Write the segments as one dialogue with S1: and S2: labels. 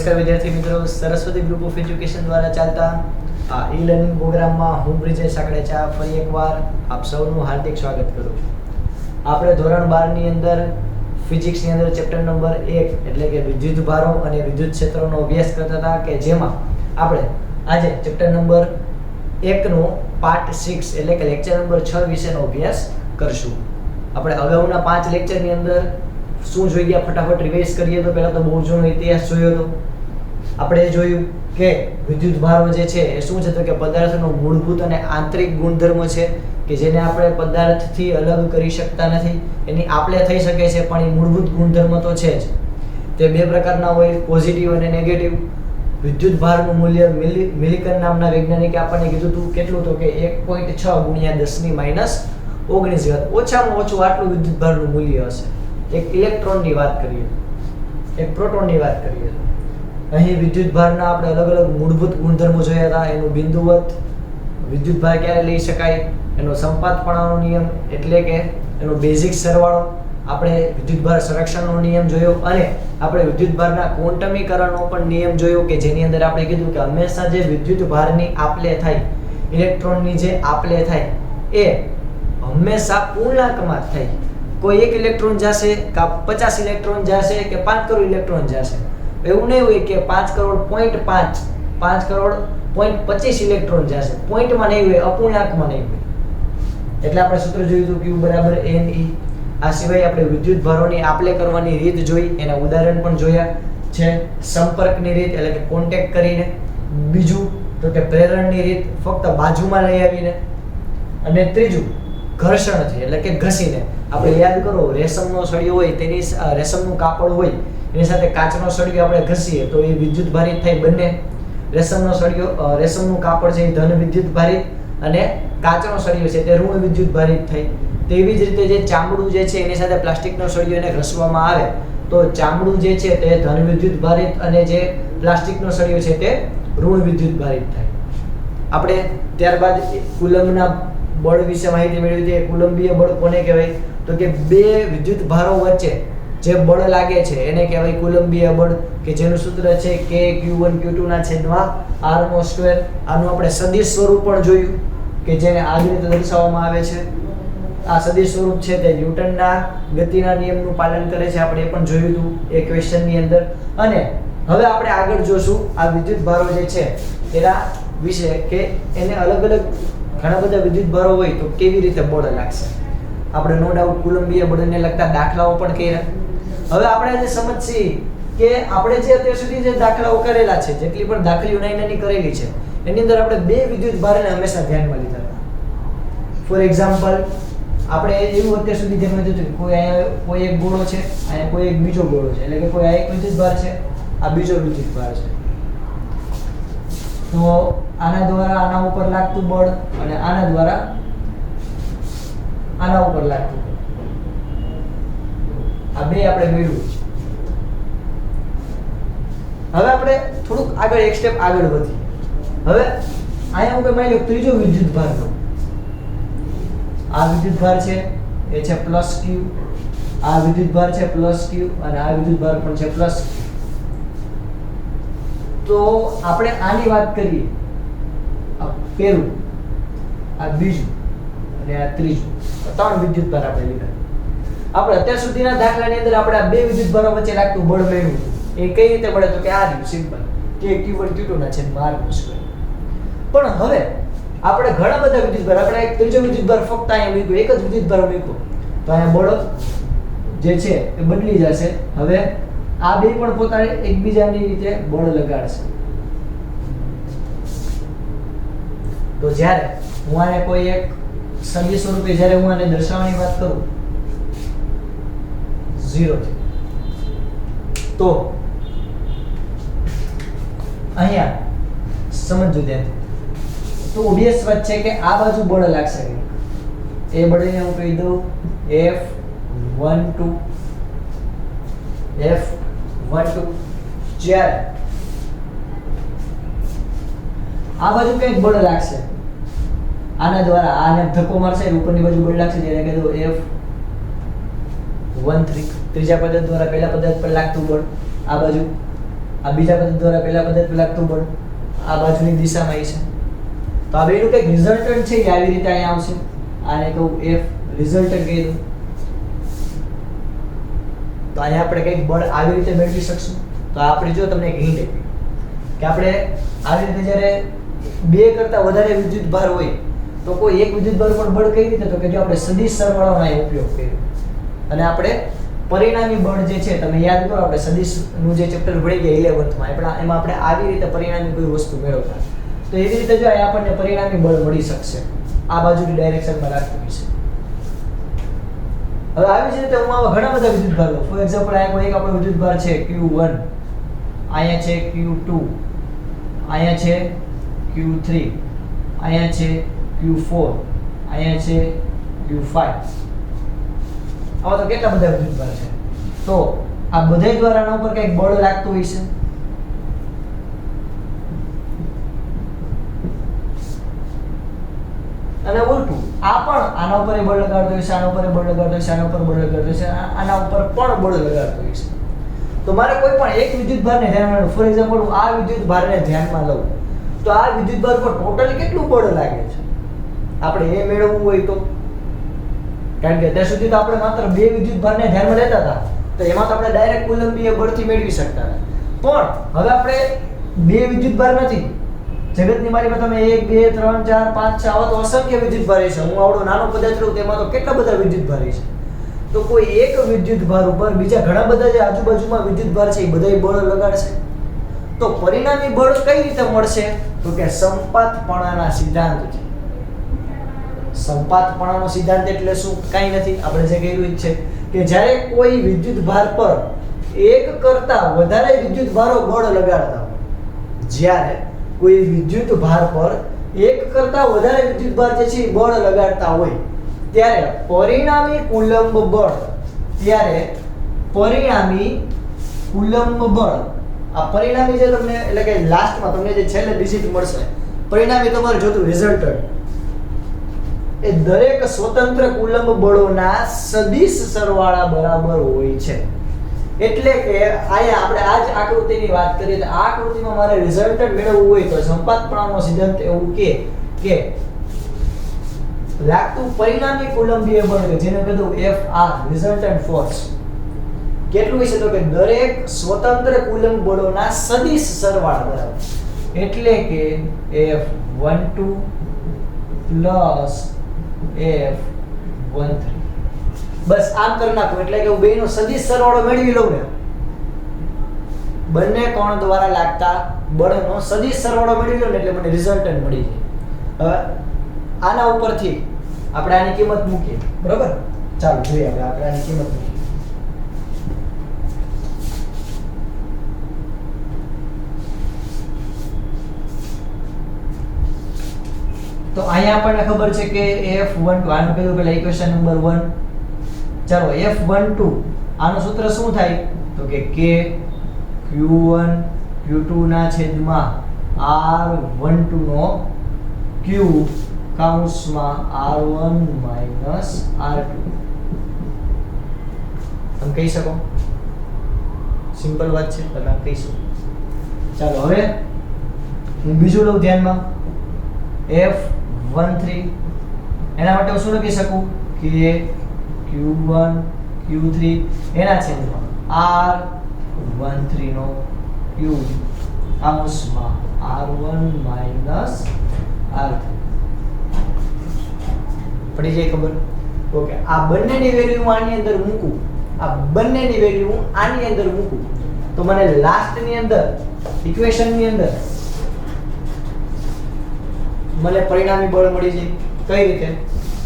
S1: નમસ્કાર વિદ્યાર્થી મિત્રો, સરસ્વતી ગ્રુપ ઓફ એજ્યુકેશન દ્વારા ચાલતા આ ઈ લર્નિંગ પ્રોગ્રામમાં હું બ્રિજેશ સાકડેચા ફરી એકવાર આપ સૌનું હાર્દિક સ્વાગત કરું છું. આપણે ધોરણ 12 ની અંદર ફિઝિક્સની અંદર ચેપ્ટર નંબર 1 એટલે કે વિદ્યુત ભારો અને વિદ્યુત ક્ષેત્રોનો અભ્યાસ કરતા હતા કે જેમાં આપણે આજે ચેપ્ટર નંબર 1 નો પાર્ટ 6 એટલે કે લેક્ચર નંબર 6 વિશેનો અભ્યાસ કરશું. આપણે અગાઉના 5 લેક્ચરની અંદર શું જોઈ ગયા ફટાફટ રિવાઇઝ કરીએ તો પહેલા તો બહુ જૂનો ઇતિહાસ જોયો હતો. આપણે જોયું કે વિદ્યુત ભારો જે છે એ શું છે તો કે પદાર્થનો મૂળભૂત અને આંતરિક ગુણધર્મ છે કે જેને આપણે પદાર્થથી અલગ કરી શકતા નથી. એની આપણે થઈ શકે છે પણ એ મૂળભૂત ગુણધર્મ તો છે જ. તે બે પ્રકારના હોય, પોઝિટિવ અને નેગેટિવ. વિદ્યુત ભારનું મૂલ્ય મિલિકન નામના વૈજ્ઞાનિકે આપણને કીધું હતું કેટલું તો કે 1.6 ગુણ્યા 10⁻19 ઓછામાં ઓછું આટલું વિદ્યુત ભારનું મૂલ્ય હશે. એક ઇલેક્ટ્રોનની વાત કરીએ, એક પ્રોટોનની વાત કરીએ. અહીં વિદ્યુત ભારના આપણે અલગ અલગ મૂળભૂત ગુણધર્મો જોયા હતા. એનું બિંદુવત, વિદ્યુત ભાર ક્યારે લઈ શકાય, એનો સંપાતપણાનો નિયમ એટલે કે એનો બેઝિક સરવાળો, આપણે વિદ્યુત ભાર સંરક્ષણનો નિયમ જોયો અને આપણે વિદ્યુત ભારના ક્વોન્ટમીકરણનો પણ નિયમ જોયો કે જેની અંદર આપણે કીધું કે હંમેશા જે વિદ્યુત ભારની આપલે થાય, ઇલેક્ટ્રોનની જે આપલે થાય એ હંમેશા પૂર્ણાંકમાં જ થાય. કોઈ એક ઇલેક્ટ્રોન જશે કે 50 ઇલેક્ટ્રોન જશે કે 5 કરોડ ઇલેક્ટ્રોન જશે, એવું નહીં હોય કે 5 કરોડ 5 કરોડ 25 ઇલેક્ટ્રોન જશે. પોઈન્ટમાં નહીં હોય, અપૂર્ણાંકમાં નહીં હોય. એટલે આપણે સૂત્ર જોયું હતું Q બરાબર Ne. આ સિવાય આપણે વિદ્યુત ભારોની આપલે કરવાની રીત જોઈ, એના ઉદાહરણ પણ જોયા છે. સંપર્કની રીત એટલે કે કોન્ટેક્ટ કરીને, બીજું તો કે પ્રેરણની રીત ફક્ત બાજુમાં લઈ આવીને, અને ત્રીજું ઘર્ષણથી એટલે કે ઘસીને. આપણે યાદ કરો, રેશમનો સળિયો હોય તેની રેશમનું કાપડ હોય એની સાથે કાચનો સળિયો આપણે ઘસીએ તો એ વિદ્યુત ભારિત થાય બંને. રેશમનો સળિયો, રેશમનું કાપડ છે એ ધન વિદ્યુત ભારિત અને કાચનો સળિયો છે તે ઋણ વિદ્યુત ભારિત થાય. તેવી જ રીતે જે ચામડું જે છે એની સાથે પ્લાસ્ટિકનો સળિયો એને ઘસવામાં આવે તો ચામડું જે છે તે ધન વિદ્યુત ભારિત અને જે પ્લાસ્ટિકનો સળિયો છે તે ઋણ વિદ્યુત ભારિત થાય. આપણે ત્યારબાદ કુલમ્બના બળ વિશે માહિતી મેળવી હતી. કુલંબીય બળ કોને કહેવાય તો કે બે વિદ્યુત ભારો વચ્ચે જે બળ લાગે છે એને કહેવાય કુલંબીય બળ કે જેનું સૂત્ર છે K Q1 Q2 ના છેદમાં r². આનું આપણે સદિશ સ્વરૂપ પણ જોયું કે જેને આ રીતે દર્શાવવામાં આવે છે. આ સદિશ સ્વરૂપ છે તે ન્યૂટનના ગતિના નિયમનું પાલન કરે છે. આપણે એ પણ જોયું હતું એ ક્વેશ્ચનની અંદર. અને હવે આપણે આગળ જોશું આ વિદ્યુત ભારો જે છે એના વિશે કે એને અલગ અલગ ઘણા બધા વિદ્યુત ભારો હોય તો કેવી રીતે બળ લાગશે. આપણે નો ડાઉટ કુલંબીય બળને લગતા દાખલાઓ પણ કર્યા. હવે આપણે આજે સમજીએ કે આપણે જે અત્યાર સુધી જે દાખલાઓ કરેલા છે, જેટલી પણ દાખલીઓ નાની કરેલી છે એની અંદર આપણે બે વિદ્યુત ભારને હંમેશા ધ્યાનમાં લીધા હતા. ફોર એક્ઝામ્પલ, આપણે એવું અત્યાર સુધી ધ્યાનમાં લીધું કે કોઈ એક ગોળો છે, અહીંયા કોઈ એક બીજો ગોળો છે, એટલે કે કોઈ આ એક વિદ્યુત ભાર છે, આ બીજો વિદ્યુત ભાર છે. તો આના દ્વારા આના ઉપર લાગતું બળ અને આના દ્વારા આના ઉપર લાગતું બળ, આ બે આપણે મેળવ્યું છે. હવે આપણે થોડુંક આગળ એક સ્ટેપ આગળ વધીએ. હવે અહીંયા હું માની લો ત્રીજો વિદ્યુત ભાર લો. આ વિદ્યુત ભાર છે એ છે +Q, આ વિદ્યુત ભાર છે +Q અને આ વિદ્યુત ભાર પણ છે +Q. તો આપણે આની વાત કરીએ, આ પહેલું, આ બીજું અને આ ત્રીજું, ત્રણ વિદ્યુત ભાર આપણે લીધા. આપણે અત્યાર સુધીના દાખલાની અંદર આપણે આ બે વિદ્યુત ભારો વચ્ચે લાગતું બળ મેળવ્યું. એ કઈ રીતે મળે તો કે આ રહ્યું સિમ્પલ K Q1 Q2 ના છેદમાં r². પણ હવે આપણે ઘણા બધા વિદ્યુત ભાર, આપણે એક ત્રીજો વિદ્યુત ભાર ફક્ત અહીંયા મૂક્યો, એક જ વિદ્યુત ભાર મૂક્યો તો અહીંયા બળ જે છે એ બદલી જશે. હવે આ બે પણ પોતાને એકબીજાની રીતે બળ લગાડશે. તો જ્યારે હું આને કોઈ એક સદિશ સ્વરૂપે જ્યારે હું આને દર્શાવવાની વાત કરું 0 થી, તો અહીંયા સમજજો ત્યાંથી તો ઓબવિયસ વાત છે કે આ બાજુ બળ લાગશે. એ બળને હું કહી દઉં F12 F12. જ્યારે આ બાજુ કંઈક બળ લાગશે, આના દ્વારા આને ધક્કો મારશે, ઉપરની બાજુ બળ લાગશે, જેને કહી દો F13. ત્રીજા પદાર્થ દ્વારા પહેલા પદાર્થ પર લાગતું બળ આ બાજુ આ બીજા પદ્ધતિ દ્વારા પહેલા પદ્ધતિ લાગતું બળ આ બાજુની દિશામાં છે. તો આ બેનું કંઈક રિઝલ્ટન્ટ છે એ આવી રીતે અહીંયા આવશે. આને કહું F રિઝલ્ટન્ટ કહી દઉં. તો અહીંયા આપણે કંઈક બળ આવી રીતે મેળવી શકશું. તો આપણે જો તમને એક હિન્ટ આપી કે આપણે આવી રીતે જ્યારે બે કરતા વધારે વિદ્યુત ભાર હોય તો કોઈ એક વિદ્યુત ભાર પર બળ કઈ રીતે, તો કે જો આપણે સદિશ સરવાળાનો અહીં ઉપયોગ કર્યો અને આપણે પરિણામી બળ જે છે તમે યાદ કરો આપણે સદિશનું જે ચેપ્ટર ભણી ગયા 11th માં એમાં આપણે આવી રીતે પરિણામી કોઈ વસ્તુ મેળવતા. તો એવી રીતે જો આપણને પરિણામી બળ મળી શકશે આ બાજુની ડાયરેક્શનમાં રાખવું છે. હવે આવી જ રીતે હું આવા ઘણા બધા વિદ્યુત ભાર લઉં. ફોર એક્ઝામ્પલ અહીંયા કોઈ એક આપણો વિદ્યુત ભાર છે Q1, અહીંયા છે Q2, અહીંયા છે Q3, અહીંયા છે Q4, અહીંયા છે Q5. આવા તો કેટલા બધા વિદ્યુત ભાર છે. તો આ બધા દ્વારા આના ઉપર કંઈક બળ લાગતું હોય છે. અને ઉલટું આ પણ આના ઉપર બળ લગાડતો હોય છે, આના ઉપર બળ લગાડતો હોય છે, આના ઉપર બળ લગાડતો હોય છે, આના ઉપર પણ બળ લગાડતો હોય છે. તો મારે કોઈ પણ એક વિદ્યુત ભારને ધ્યાનમાં લઉં. ફોર એક્ઝામ્પલ હું આ વિદ્યુત ભારને ધ્યાનમાં લઉં તો આ વિદ્યુત ભાર પર ટોટલ કેટલું બળ લાગે છે આપણે એ મેળવવું હોય તો, કારણ કે અત્યાર સુધી તો આપણે માત્ર બે વિદ્યુત ભારને ધ્યાનમાં લેતા હતા તો એમાં તો આપણે ડાયરેક્ટ કુલંબીય બળથી મેળવી શકતા હતા. પણ હવે આપણે બે વિદ્યુત ભાર નથી. જગતની મારીમાં તમે 1 2 3 4 5 6 આવા તો અસંખ્ય વિદ્યુત ભાર છે. હું આવડો નાનો પદાર્થ લઉં તેમાં તો કેટલા બધા વિદ્યુત ભાર છે. તો કોઈ એક વિદ્યુત ભાર ઉપર બીજા ઘણા બધા જે આજુબાજુમાં વિદ્યુત ભાર છે એ બધાય બળ લગાડશે. તો પરિણામી બળ કઈ રીતે મળશે, તો કે સંપાતપણાના સિદ્ધાંતથી. સંપાતપણાનો સિદ્ધાંત એટલે શું? કાંઈ નથી, આપણે જે કહ્યું છે કે જ્યારે કોઈ વિદ્યુત ભાર પર એક કરતા વધારે વિદ્યુત ભારો બળ લગાડતા હોય, જ્યારે કોઈ વિદ્યુત ભાર પર એક કરતા વધારે વિદ્યુત ભાર જે છે એ બળ લગાડતા હોય ત્યારે પરિણામી કુલંબ બળ, ત્યારે પરિણામી કુલંબ બળ, આ પરિણામી જે તમને એટલે કે લાસ્ટમાં તમને જે છેલ્લે ડિજિટ મળશે પરિણામી તમારે જોતું રિઝલ્ટન્ટ, એ દરેક સ્વતંત્ર કુલંબ બળોના સદિશ સરવાળા બરાબર હોય છે. એટલે કે આયા આપણે આ જ આકૃતિની વાત કરીએ તો આ આકૃતિમાં મારે રિઝલ્ટન્ટ મેળવવું હોય તો સંપાતપણાનો સિદ્ધાંત એવું કે લાગતું પરિણામી કુલંબીય બળ જેને કીધું Fr રિઝલ્ટન્ટ ફોર્સ કેટલું હશે, તો કે દરેક સ્વતંત્ર કુલંબ બળોના સદિશ સરવાળા બરાબર. એટલે કે F12 F13 બસ આમ કરી નાખો એટલે કે હું બેનો સદિશ સરવાળો મેળવી લઉં ને, બંને કોણ દ્વારા લાગતા બળનો સદિશ સરવાળો મેળવી લઉં ને એટલે મને રિઝલ્ટન્ટ મળી જાય. હવે આના ઉપરથી આપણે આની કિંમત મૂકીએ, બરાબર? ચાલો જોઈએ આપણે આની કિંમત મૂકીએ. તો અહીંયા આપણને ખબર છે કે F12 આનું કીધું પેલા ઇક્વેશન નંબર 1. ચાલો F12 આનું સૂત્ર શું થાય, તો કે K Q1 Q2 ના છેદમાં R12 નો Q કૌંસમાં R1 માઈનસ R2. તમે કહી શકો, સિમ્પલ વાત છે, તમે કહી શકો. ચાલો હવે હું બીજું લઉં ધ્યાનમાં F13. એના માટે હું શું લખી શકું કે Q1 Q3 એના છેદમાં R13 નો Q કૌંસમાં R1 માઈનસ R3. પડી જાય ખબર? ઓકે, આ બંનેની વેલ્યુ હું આની અંદર મૂકું, આ બંનેની વેલ્યુ હું આની અંદર મૂકું તો મને લાસ્ટની અંદર ઇક્વેશનની અંદર મને પરિણામી બળ મળી જાય. કઈ રીતે?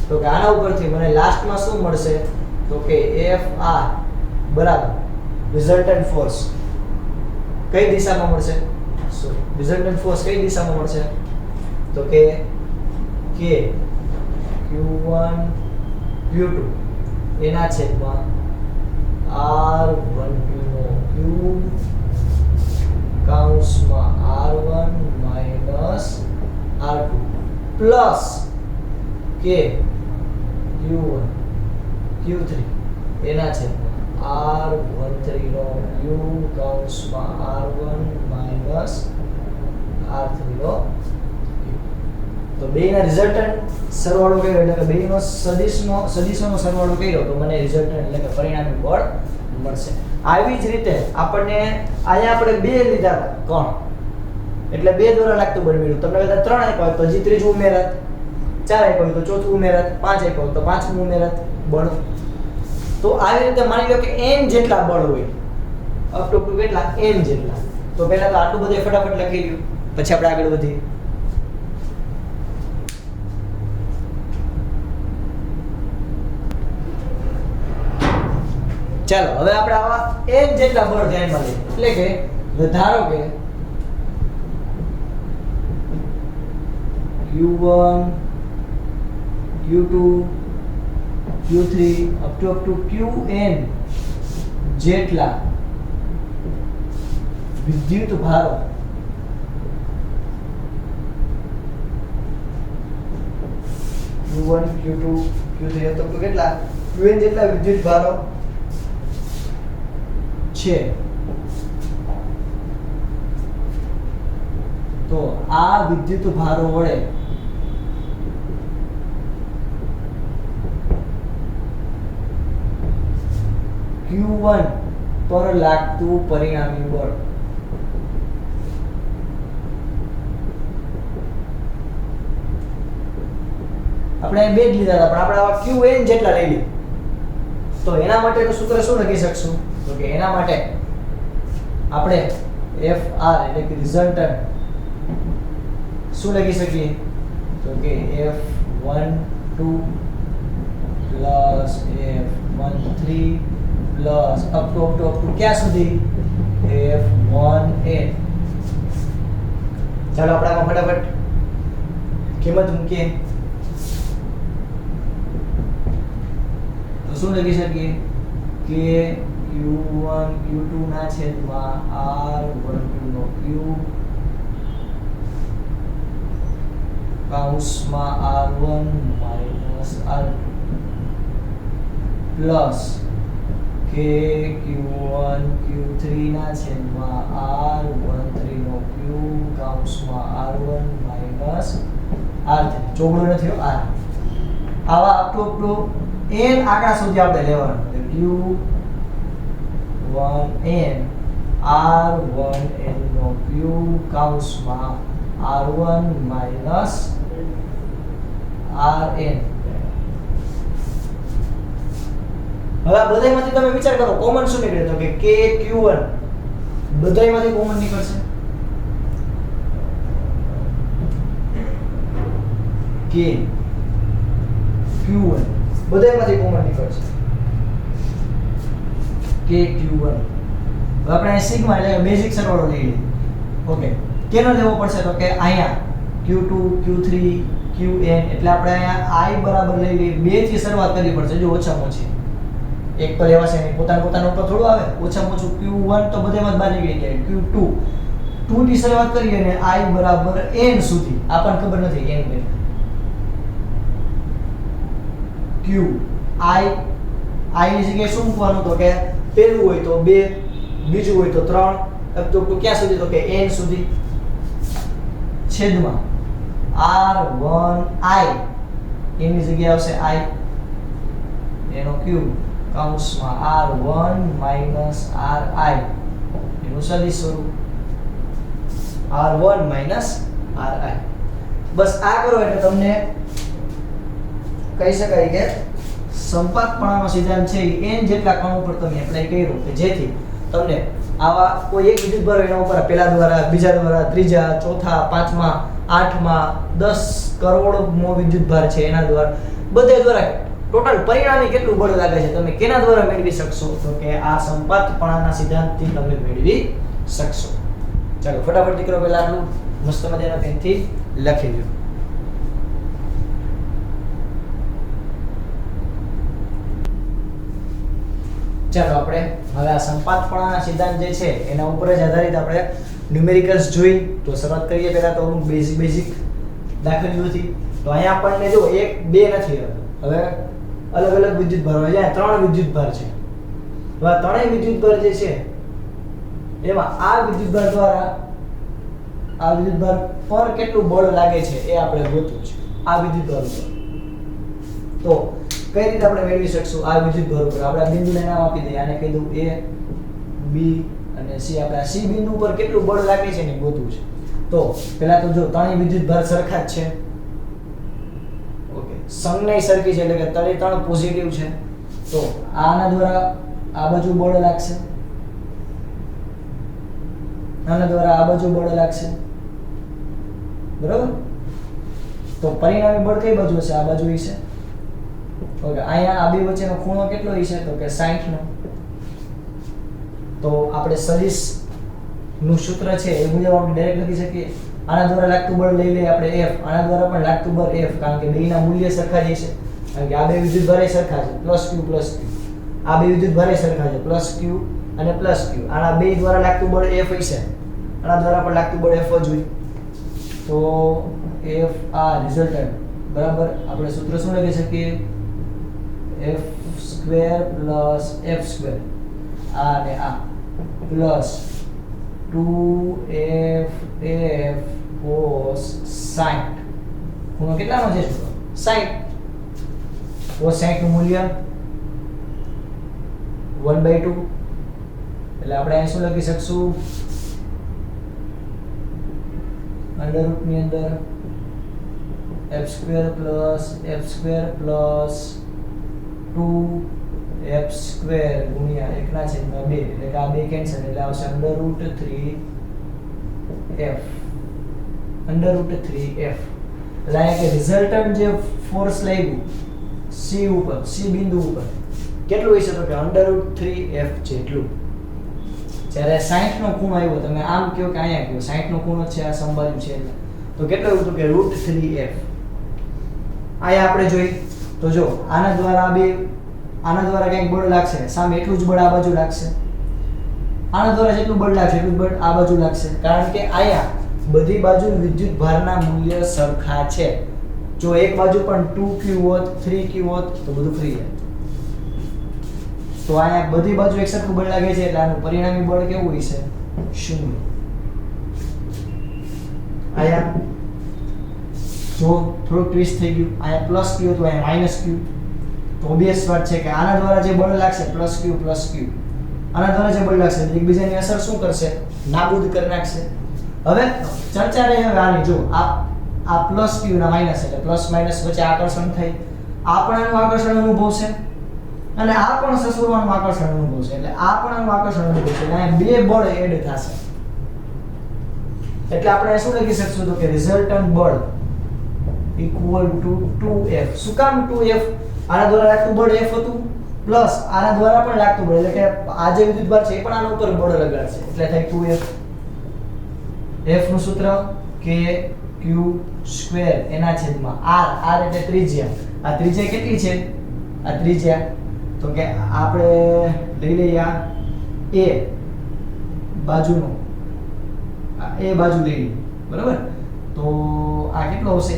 S1: તો કે આના ઉપરથી મને લાસ્ટમાં શું મળશે, તો કે Fr બરાબર રિઝલ્ટન્ટ ફોર્સ કઈ દિશામાં મળશે, રિઝલ્ટન્ટ ફોર્સ કઈ દિશામાં મળશે, તો કે K Q1 Q2 એના છેદમાં R12 નો Q કૌંસમાં R1 minus R2 plus K Q1 Q3 એના છેદમાં r13 નો q કૌંસમાં r1 માઈનસ r3 નો તો બેના રિઝલ્ટન્ટ સરવાળો કર્યો એટલે કે બેનો સદિશોનો સરવાળો કર્યો તો મને રિઝલ્ટન્ટ એટલે કે પરિણામી બળ મળશે. આવી જ રીતે આપણને અહીંયા આપણે બે લીધા કોણ એટલે બે દ્વારા લાગતું બળ મળ્યું. તમને કદાચ 3 આપ્યા હોય તો હજી ત્રીજું ઉમેરત, 4 આપ્યા હોય તો ચોથું ઉમેરત, 5 આપ્યા હોય તો પાંચમું ઉમેરત બળ. તો આવી રીતે માની લો કે n જેટલા બળ હોય અપ ટુ કેટલા n જેટલા. તો પહેલા તો આટલું બધું ફટાફટ લખી લ્યો પછી આપણે આગળ વધીએ. ચાલો હવે આપણે આવા n જેટલા બળ ધ્યાનમાં લઈએ. એટલે કે ધારો કે q1 q2 q3 up to qn જેટલા વિદ્યુત ભારો q1 q2 q3 up to કેટલા qn જેટલા વિદ્યુત ભારો છે. તો આ વિદ્યુત ભારો વડે Q1 પર લાગતું પરિણામી બળ આપણે બે જ લીધા હતા પણ આપણે આવા Qn જેટલા લઈ લઈએ તો એના માટેનું સૂત્ર શું લખી શકશું તો કે એના માટે આપણે Fr એટલે કે રિઝલ્ટન્ટ શું લખી શકીએ તો કે F12 plus F13 plus up to ક્યાં સુધી F1n. ચાલો આપણે આમાં ફટાફટ કિંમત મૂકીએ તો શું લખી શકીએ કે Q1 Q2 ના છેદમાં R12 નો ક્યુબ કૌંસમાં R1 માઈનસ R પ્લસ કે Q1 Q3 ના છેદમાં R13 નો ક્યુબ કૌંસમાં R1 માઈનસ R3 ચોગડો નથી R. આવા અપ ટુ n આંકડા સુધી આપણે લેવાનું Q1n R1n નો ક્યુબ કૌંસમાં R1 માઈનસ Rn. હવે આ બધાયમાંથી તમે વિચાર કરો કોમન શું નીકળે તો કે KQ1 બધાયમાંથી કોમન નીકળશે KQ1 બધાયમાંથી કોમન નીકળશે KQ1. હવે આપણે સિગ્મા એટલે બેઝિક સરવાળો લઈ લઈએ. ઓકે કેનો લેવો પડશે તો કે અહીંયા Q2 Q3 Qn એટલે આપણે અહીંયા I બરાબર લઈ લઈએ 2 થી શરૂઆત કરવી પડશે જો ઓછામાં ઓછી એક તો લેવાશે નહીં પોતાનું ઉપર થોડું આવે ઓછામાં ઓછું Q1 તો બધેમાં જ બહાર નીકળી જાય Q2 2 થી શરૂઆત કરીએ અને I બરાબર n સુધી આપણને ખબર નથી n કેટલું Q I ની જગ્યાએ શું મૂકવાનું તો કે પહેલું હોય તો 2 બીજું હોય તો 3 તો ક્યાં સુધી તો કે n સુધી છેદમાં R1I એની જગ્યાએ આવશે I એનો ક્યુબ કૌંસમાં R1 માઈનસ Ri એનું સદિશ સ્વરૂપ R1 માઈનસ Ri. બસ આ કરો એટલે તમને કહી શકાય કે સંપાતપણાનો સિદ્ધાંત છે એ n જેટલા કણ ઉપર તમે એપ્લાય કર્યો કે જેથી તમને આવા કોઈ એક વિદ્યુતભાર એના ઉપર પહેલા દ્વારા બીજા દ્વારા ત્રીજા ચોથા પાંચમા આઠમા 10 કરોડમો વિદ્યુતભાર છે એના દ્વારા બધે દ્વારા ટોટલ પરિણામી કેટલું બળ લાગે છે તમે કેના દ્વારા મેળવી શકશો તો કે આ સંપાતપણાના સિદ્ધાંતથી તમે મેળવી શકશો. ચાલો ફટાફટ દીકરો પહેલા આટલું મસ્ત મજાના પેનથી લખી લો. ચાલો આપણે હવે આ સંપાતપણાના સિદ્ધાંત જે છે એના ઉપર જ આધારિત આપણે ન્યુમેરિકલ્સ જોઈ તો શરૂઆત કરીએ પહેલા તો અમુક બેઝિક દાખલાઓથી. તો અહીંયા આપણને જો 1 2 નથી હવે અલગ અલગ વિદ્યુતભાર હોય છે. 3 વિદ્યુતભાર છે હવે આ ત્રણેય વિદ્યુતભાર જે છે એમાં આ વિદ્યુતભાર દ્વારા આ વિદ્યુતભાર પર કેટલું બળ લાગે છે એ આપણે ગોતવું છે આ વિદ્યુતભાર ઉપર. તો કઈ રીતે આપણે મેળવી શકશું આ વિદ્યુતભાર ઉપર? આપણે આ બિંદુને નામ આપી દઈએ. આને કહી દઉં A, B અને C. આપણે આ C બિંદુ ઉપર કેટલું બળ લાગે છે ને ગોતવું છે. તો પહેલા તો જો ત્રણેય વિદ્યુતભાર સરખા જ છે. ઓકે, સંજ્ઞા સરખી છે એટલે કે ત્રણ પોઝિટિવ છે. તો આના દ્વારા આ બાજુ બળ લાગશે, આના દ્વારા આ બાજુ બળ લાગશે, બરાબર? તો પરિણામી બળ કઈ બાજુ હશે? આ બાજુ હશે. ઓકે, અહીંયા આ બે વચ્ચેનો ખૂણો કેટલો હશે? તો કે 60 નો. તો આપણે સદિશ નું સૂત્ર છે એ મુજબ આપણે ડાયરેક્ટ લખી શકીએ. આના દ્વારા લાગતું બળ લઈ લઈએ આપણે F, આના દ્વારા પણ લાગતું બળ F, કારણ કે બેયના મૂલ્ય સરખા જ છે. કારણ કે આ બે વિદ્યુતભારે સરખા છે, +q + q. આ બે વિદ્યુતભારે સરખા છે, +q અને +q. આના બે દ્વારા લાગતું બળ F હશે, આના દ્વારા પણ લાગતું બળ F જ હોય. તો F આ રિઝલ્ટન્ટ બરાબર આપણે સૂત્ર શું લખી શકીએ? f² + f², આ અને આ પ્લસ 2f cos 60. ખૂણો કેટલાનો છે? 60. cos 60 નું મૂલ્ય 1/2. એટલે આપણે અહીં શું લખી શકશું? અંડર રૂટ ની અંદર f² + f² + 2f² ગુણ્યા 1/2. એટલે કે આ બે કેન્સલ એટલે આવશે √3f. √3f. એટલે અહીંયા કે રિઝલ્ટન્ટ જે ફોર્સ લાગ્યું C ઉપર, C બિંદુ ઉપર કેટલું હશે? તો કે √3f જેટલું. જ્યારે 60 નો ખૂણો આવ્યો, તમે આમ કહો કે અહીંયા કહો 60 નો ખૂણો છે, આ સંબાજુ છે એટલે તો કેટલું આવ્યું? તો કે √3f. અહીંયા આપણે જોઈ તો જો આના દ્વારા આના દ્વારા કંઈક બળ લાગશે, સામે એટલું જ બળ આ બાજુ લાગશે. આના દ્વારા જેટલું બળ લાગશે એટલું જ બળ આ બાજુ લાગશે, કારણ કે અહીંયા બધી બાજુ વિદ્યુતભારના મૂલ્ય સરખા છે. જો એક બાજુ પણ 2q હોત, 3q હોત તો બધું ફ્રી જાય. તો અહીંયા બધી બાજુ એકસરખું બળ લાગે છે એટલે આનું પરિણામી બળ કેવું હશે? 0. અહીંયા જો થોડું ટ્વિસ્ટ થઈ ગયું, અહીંયા +q તો અહીંયા -q. તો ઓબવિયસ વાત છે કે આના દ્વારા જે બળ લાગશે +q + q, આના દ્વારા જે બળ લાગશે એકબીજાની અસર શું કરશે? નાબૂદ કરી નાખશે. હવે ચર્ચા રહી હવે આની. જો આ +q ના માઈનસ એટલે પ્લસ માઈનસ વચ્ચે આકર્ષણ થાય, આ પણ આનું આકર્ષણ અનુભવશે અને આ પણ સસુરવાનું આકર્ષણ અનુભવશે. એટલે આ પણ આનું આકર્ષણ અનુભવશે એટલે અહીંયા બે બળ એડ થશે. એટલે આપણે શું લખી શકશું? તો કે રિઝલ્ટન્ટ બળ = 2f. શું કામ 2f? આના દ્વારા લાગતું બળ F હતું પ્લસ આના દ્વારા પણ લાગતું બળ, એટલે કે આ જે વિદ્યુતભાર છે એ પણ આના ઉપર બળ લગાડશે એટલે થાય 2f. f નું સૂત્ર kq² એના છેદમાં r. r એટલે ત્રિજ્યા. આ ત્રિજ્યા કેટલી છે? આ ત્રિજ્યા તો કે આપણે લઈ લઈએ આ a બાજુનો, આ a બાજુ લઈ લઈએ, બરાબર? તો આ કેટલો આવશે?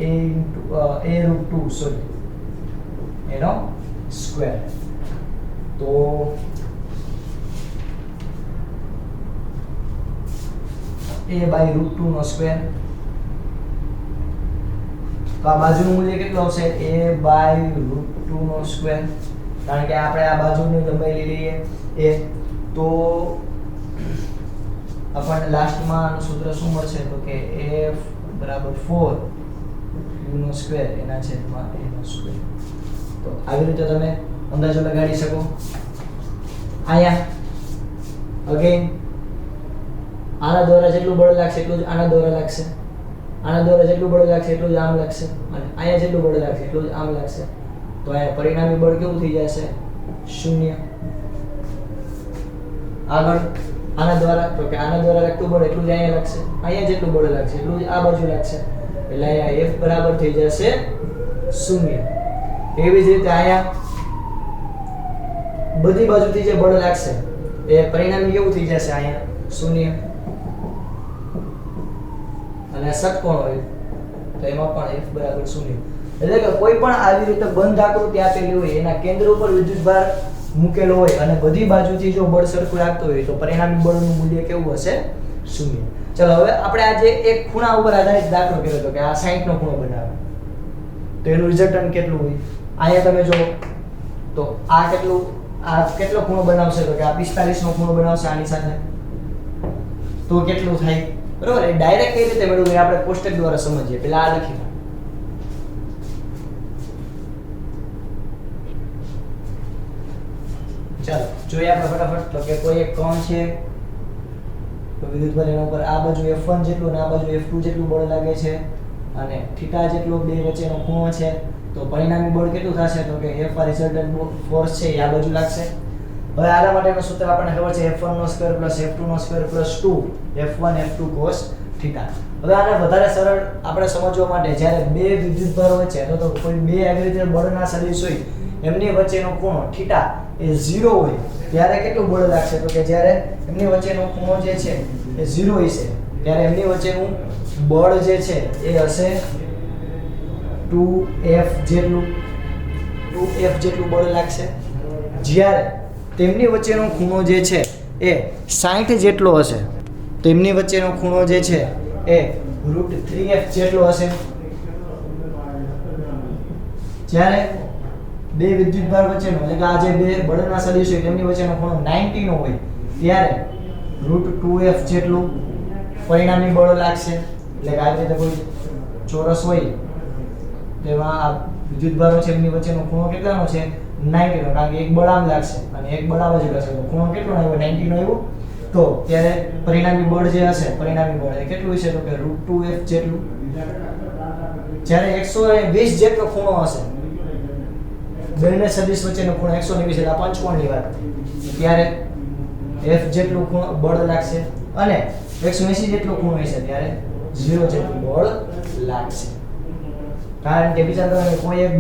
S1: a/√2 સોરી એનો સ્ક્વેર. તો a/√2 નો સ્ક્વેર. તો આ બાજુનું મૂલ્ય કેટલું આવશે? a/√2 નો સ્ક્વેર. કારણ કે આપણે આ બાજુની લંબાઈ લઈ લઈએ a. તો આપણને લાસ્ટમાં સૂત્ર શું મળશે? તો કે f = 4 u નો સ્ક્વેર એના છેદમાં a નો સ્ક્વેર. તો આવી રીતે તમે અંદાજો લગાડી શકો. અહીંયા અગેન આના દ્વારા જેટલું બળ લાગશે એટલું જ આના દ્વારા લાગશે, આના દ્વારા જેટલું બળ લાગશે એટલું જ આમ લાગશે, અને અહીંયા જેટલું બળ લાગશે એટલું જ આમ લાગશે. તો અહીંયા પરિણામી બળ કેવું થઈ જશે? 0. આગળ આના દ્વારા તો કે આના દ્વારા લાગતું બળ એટલું જ અહીંયા લાગશે, અહીંયા જેટલું બળ લાગશે એટલું જ આ બાજુ લાગશે, એટલે અહીંયા F બરાબર થઈ જશે 0. એવી જ રીતે અહીંયા બધી બાજુથી જે બળ લાગશે એ પરિણામી કેવું થઈ જશે? અહીંયા 0. અને ષટકોણ હોય તો એમાં પણ F બરાબર 0. એટલે કે કોઈ પણ આવી રીતે બંધ આકૃતિ આપેલી હોય એના કેન્દ્ર ઉપર વિદ્યુતભાર મૂકેલો હોય અને બધી બાજુથી જો બળ સરખું લાગતું હોય તો પરિણામી બળનું મૂલ્ય કેવું હશે? શૂન્ય. ચલો હવે આપણે આજે એક ખૂણા ઉપર આધારિત દાખલો કર્યો હતો કે આ 60 નો ખૂણો બનાવે તો એનું રિઝલ્ટન્ટ કેટલું હોય? અહીંયા તમે જો તો આ કેટલો ખૂણો બનાવશે તો કે આ 45 નો ખૂણો બનાવશે આની સાથે તો કેટલું થાય? બરોબર. એ ડાયરેક્ટ કઈ રીતે મેળવવું આપણે કોષ્ટક દ્વારા સમજીએ. પહેલા આ લખી ચાલો જોઈએ આપણે ફટાફટ. તો કે કોઈ એક કોણ છે તો વિદ્યુતભાર એના ઉપર આ બાજુ F1 જેટલું અને આ બાજુ F2 જેટલું બળ લાગે છે અને થીટા જેટલો બે વચ્ચેનો ખૂણો છે તો પરિણામી બળ કેટલું થશે તો કે F રિઝલ્ટન્ટ ફોર્સ છે એ આ બાજુ લાગશે. હવે આના માટેનું સૂત્ર આપણને ખબર છે F1 નો સ્ક્વેર F2 નો square 2 F1 F2 cos theta. હવે આને વધારે સરળ આપણે સમજવા માટે જ્યારે બે વિદ્યુતભારો વચ્ચે તો કોઈ બે આવી રીતે બળના સદિશ હોય એમની વચ્ચેનો ખૂણો થીટા એ 0 હોય ત્યારે કેટલું બળ લાગશે તો કે જ્યારે એમની વચ્ચેનો ખૂણો જે છે એ 0 હશે ત્યારે એમની વચ્ચેનું બળ જે છે એ હશે 2F જેટલું બળ લાગશે. જ્યારે તેમની વચ્ચેનો ખૂણો જે છે એ 60 જેટલો હશે તો એમની વચ્ચેનો ખૂણો જે છે એ √3F જેટલો હશે. જ્યારે બે વિદ્યુતભાર વચ્ચેનો એટલે કે આ જે બે બળના સદિશ હોય તેમની વચ્ચેનો ખૂણો 90 નો હોય ત્યારે √2F જેટલું પરિણામી બળ લાગશે. એટલે કે આ રીતે કોઈ ચોરસ હોય તેમાં આ વિદ્યુતભારો છે એમની વચ્ચેનો ખૂણો કેટલાનો છે 90 નો કારણ કે એક બળ આમ લાગશે અને એક બળ આ બાજુ લાગશે તો ખૂણો કેટલો આવ્યો 90 નો આવ્યો તો ત્યારે પરિણામી બળ જે હશે પરિણામી બળ એ કેટલું હશે તો કે √2F જેટલું. જ્યારે 120 જેટલો ખૂણો હશે બંને સદિશ વચ્ચેનો ખૂણો 120 એટલે પંચકોણની વાત ત્યારે F જેટલું બળ લાગશે અને 180 જેટલો ખૂણો હશે ત્યારે 0 જેટલું બળ લાગશે. કારણ કે બીજા તમે કોઈ એક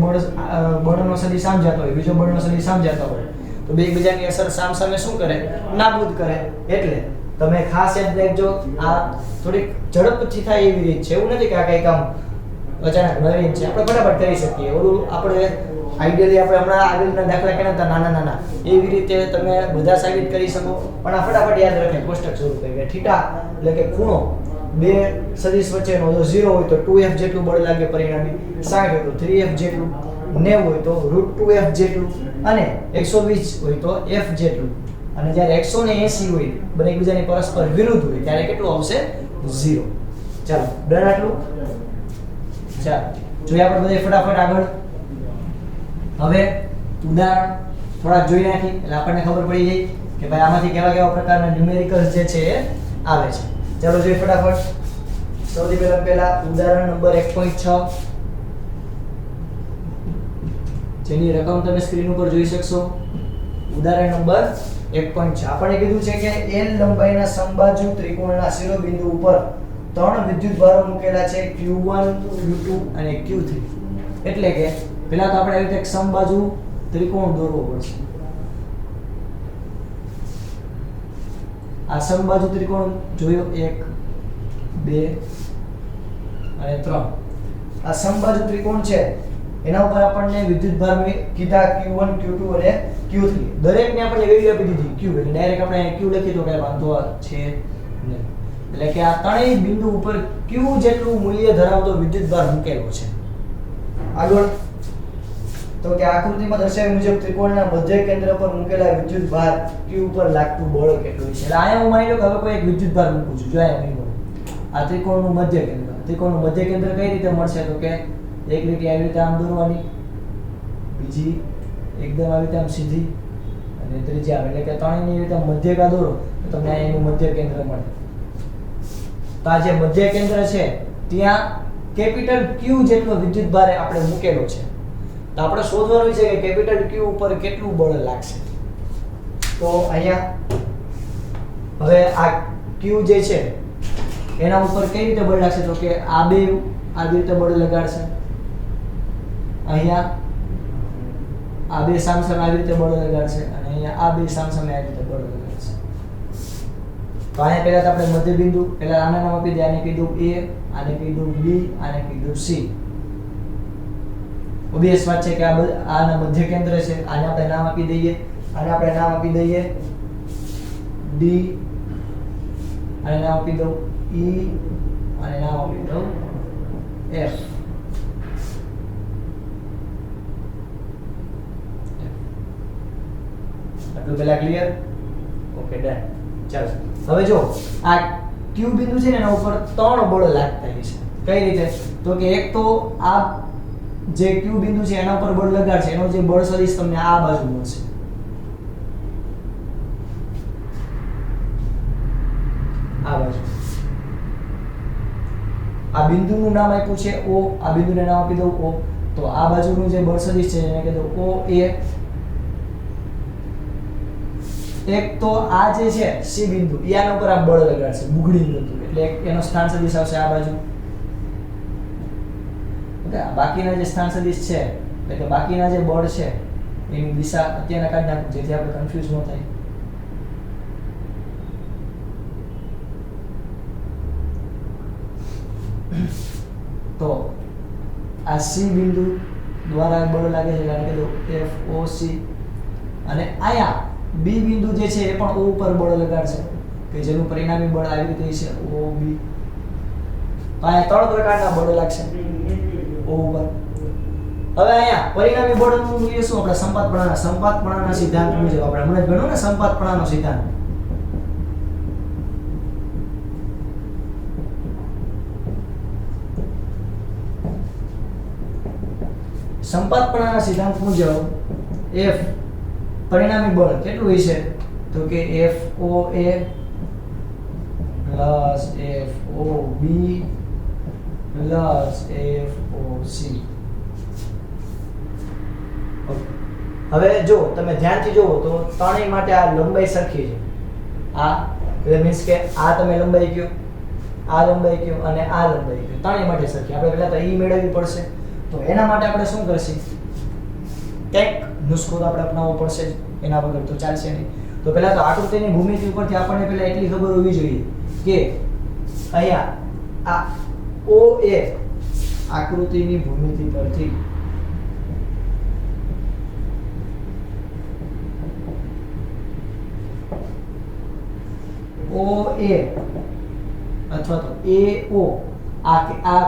S1: બળનો સદિશ સામ જતો હોય બીજો બળનો સદિશ સામ જતો હોય તો બે એકબીજાની અસર સામે શું કરે? નાબૂદ કરે. એટલે તમે ખાસ યાદ રાખજો આ થોડીક ઝડપથી થાય એવી રીત છે. એવું નથી કે આ કઈ કામ અચાનક નવીન છે આપણે ફટાફટ કરી શકીએ. ઓલું આપણે આઈડિયલી આપણે હમણાં આગળના દાખલા કેના હતા નાના એવી રીતે તમે બધા સાબિત કરી શકો પણ આ ફટાફટ યાદ રાખે કોષ્ટક સ્વરૂપે કે થીટા એટલે કે ખૂણો બે સદિશ વચ્ચેનો જો 0 હોય તો 2F જેટલું બળ લાગે પરિણામી 60 હોય તો 3F જેટલું 90 હોય તો √2F જેટલું અને 120 હોય તો F જેટલું અને જ્યારે 180 હોય બંને એકબીજાની પરસ્પર વિરુદ્ધ હોય ત્યારે કેટલું આવશે 0. ચાલો ડન આટલું. ચાલો જોઈએ આપણે બધા ફટાફટ આગળ. હવે ઉદાહરણ થોડા જોઈ નાખી એટલે આપણને ખબર પડી જાય કે ભાઈ આમાંથી કેવા પ્રકારના ન્યુમેરિકલ્સ જે છે એ આવે છે. ચાલો જોઈએ ફટાફટ. સૌથી પહેલા ઉદાહરણ નંબર 1.6 જેની રકમ તમે સ્ક્રીન ઉપર જોઈ શકશો. ઉદાહરણ નંબર 1.6 આપણને કીધું છે કે L લંબાઈના સમબાજુ ત્રિકોણના શિરોબિંદુ ઉપર ત્રણ વિદ્યુતભારો મૂકેલા છે Q1 Q2 અને Q3. એટલે કે પહેલા તો આપણે આવી રીતે એક સમબાજુ ત્રિકોણ દોરવો પડશે. આ સમબાજુ ત્રિકોણ જોયો 1 2 અને 3. આ સમબાજુ ત્રિકોણ છે એના ઉપર આપણને વિદ્યુતભાર કીધા Q1 Q2 અને Q3. દરેકને આપણે વેલ્યુ આપી દીધી Q એટલે ડાયરેક્ટ આપણે Q લખી તો કઈ વાંધો છે નહીં. એટલે કે આ ત્રણેય બિંદુ ઉપર Q જેટલું મૂલ્ય ધરાવતો વિદ્યુતભાર મૂકેલો છે. આગળ તો કે આકૃતિમાં દર્શાવ્યા મુજબ ત્રિકોણના મધ્ય કેન્દ્ર પર મૂકેલા વિદ્યુતભાર Q ઉપર લાગતું બળ કેટલું છે. એટલે અહીંયા હું માની લો કે હવે કોઈ એક વિદ્યુતભાર મૂકું છું. જો અહીંયા નહીં મળે આ ત્રિકોણનું મધ્ય કેન્દ્ર. ત્રિકોણનું મધ્ય કેન્દ્ર કઈ રીતે મળશે તો કે એક લીટી આવી રીતે આમ દોરવાની બીજી એકદમ આવી રીતે આમ સીધી અને ત્રીજી આવે એટલે કે ત્રણેયની રીતે મધ્યકા દોરો તો તમને એનું મધ્ય કેન્દ્ર મળે. તો આ જે મધ્ય કેન્દ્ર છે ત્યાં કેપિટલ Q જેટલો વિદ્યુતભાર આપણે મૂકેલો છે. તો આપણે શોધવાનું છે કે કેપિટલ Q ઉપર કેટલું બળ લાગશે. તો અહીંયા હવે આ Q જે છે એના ઉપર કઈ રીતે બળ લાગશે તો કે આ બે આવી રીતે બળ લગાડશે. અહીંયા આ બે સામસામે આવી રીતે બળ લગાડશે અને અહીંયા આ બે સામસામે આવી રીતે બળ લગાડશે. તો અહીંયા પહેલા તો આપણે મધ્ય બિંદુ પહેલા આને નામ આપી દે. આને કીધું A, આને કીધું B, આને કીધું C. ઓબવિયસ વાત છે કે આના મધ્ય કેન્દ્ર છે. આને આપણે નામ આપી દઈએ, આને આપણે નામ આપી દઈએ ડી, આને નામ આપી દઉં ઈ, આને નામ આપી દઉં એફ. આટલું પેલા ક્લિયર? Okay done. ચાલો હવે જો આ ક્યુ બિંદુ છે ને એના ઉપર 3 બળ લાગતા છે. કઈ રીતે? તો કે એક તો આ જે ક્યુ બિંદુ છે એના ઉપર બળ લગાડશે, એનો જે બળ સદિશ તમને આ બાજુ મળશે. આ બાજુ આ બિંદુનું નામ આપ્યું છે O, આ બિંદુને નામ આપી દઉં O. તો આ બાજુનું જે બળ સદિશ છે એને કહી દઉં OA. એક તો આ જે છે C બિંદુ, એના ઉપર આ બળ લગાડશે બુગડી બિંદુ, એટલે એનો સ્થાન સદિશ આવશે આ બાજુ. બાકીના જે સ્થાન સદિશ છે એટલે કે બાકીના જે બળ છે એની દિશા અત્યારના કાઢી નાખો જેથી આપણે કન્ફ્યુઝ ન થાય. તો આ C બિંદુ દ્વારા બળ લાગે છે કારણ કે તો FOC, અને આયા B બિંદુ જે છે એ પણ O ઉપર બળ લગાડશે કે જેનું પરિણામી બળ આવી રીતે છે OB. તો અહીંયા 3 પ્રકારના બળ લાગશે O ઉપર. હવે અહીંયા પરિણામી બળનું મૂલ્ય શું? આપણે સંપાતપણાના સિદ્ધાંત મુજબ આપણે હમણાં જ ભણ્યું ને સંપાતપણાનો સિદ્ધાંત. સંપાતપણાના સિદ્ધાંત મુજબ F પરિણામી બળ કેટલું હશે? તો કે FOA plus FOB plus FOC. હવે જો તમે ધ્યાનથી જોવો તો ત્રણેય માટે આ લંબાઈ સરખી છે. આ એટલે મીન્સ કે આ તમે લંબાઈ કયો, આ લંબાઈ કયો અને આ લંબાઈ કયો, ત્રણેય માટે સરખી. આપણે પહેલા તો E મેળવવી પડશે. તો એના માટે આપણે શું કરશું? કંઈક નુસ્ખો તો આપણે અપનાવવો પડશે, એના વગર તો ચાલશે નહીં. તો પહેલા તો આકૃતિની ભૂમિતિ ઉપરથી આપણને પહેલા એટલી ખબર હોવી જોઈએ કે અહીંયા આ OA આકૃતિની ભૂમિતિ પરથી OA અથવા તો AO આ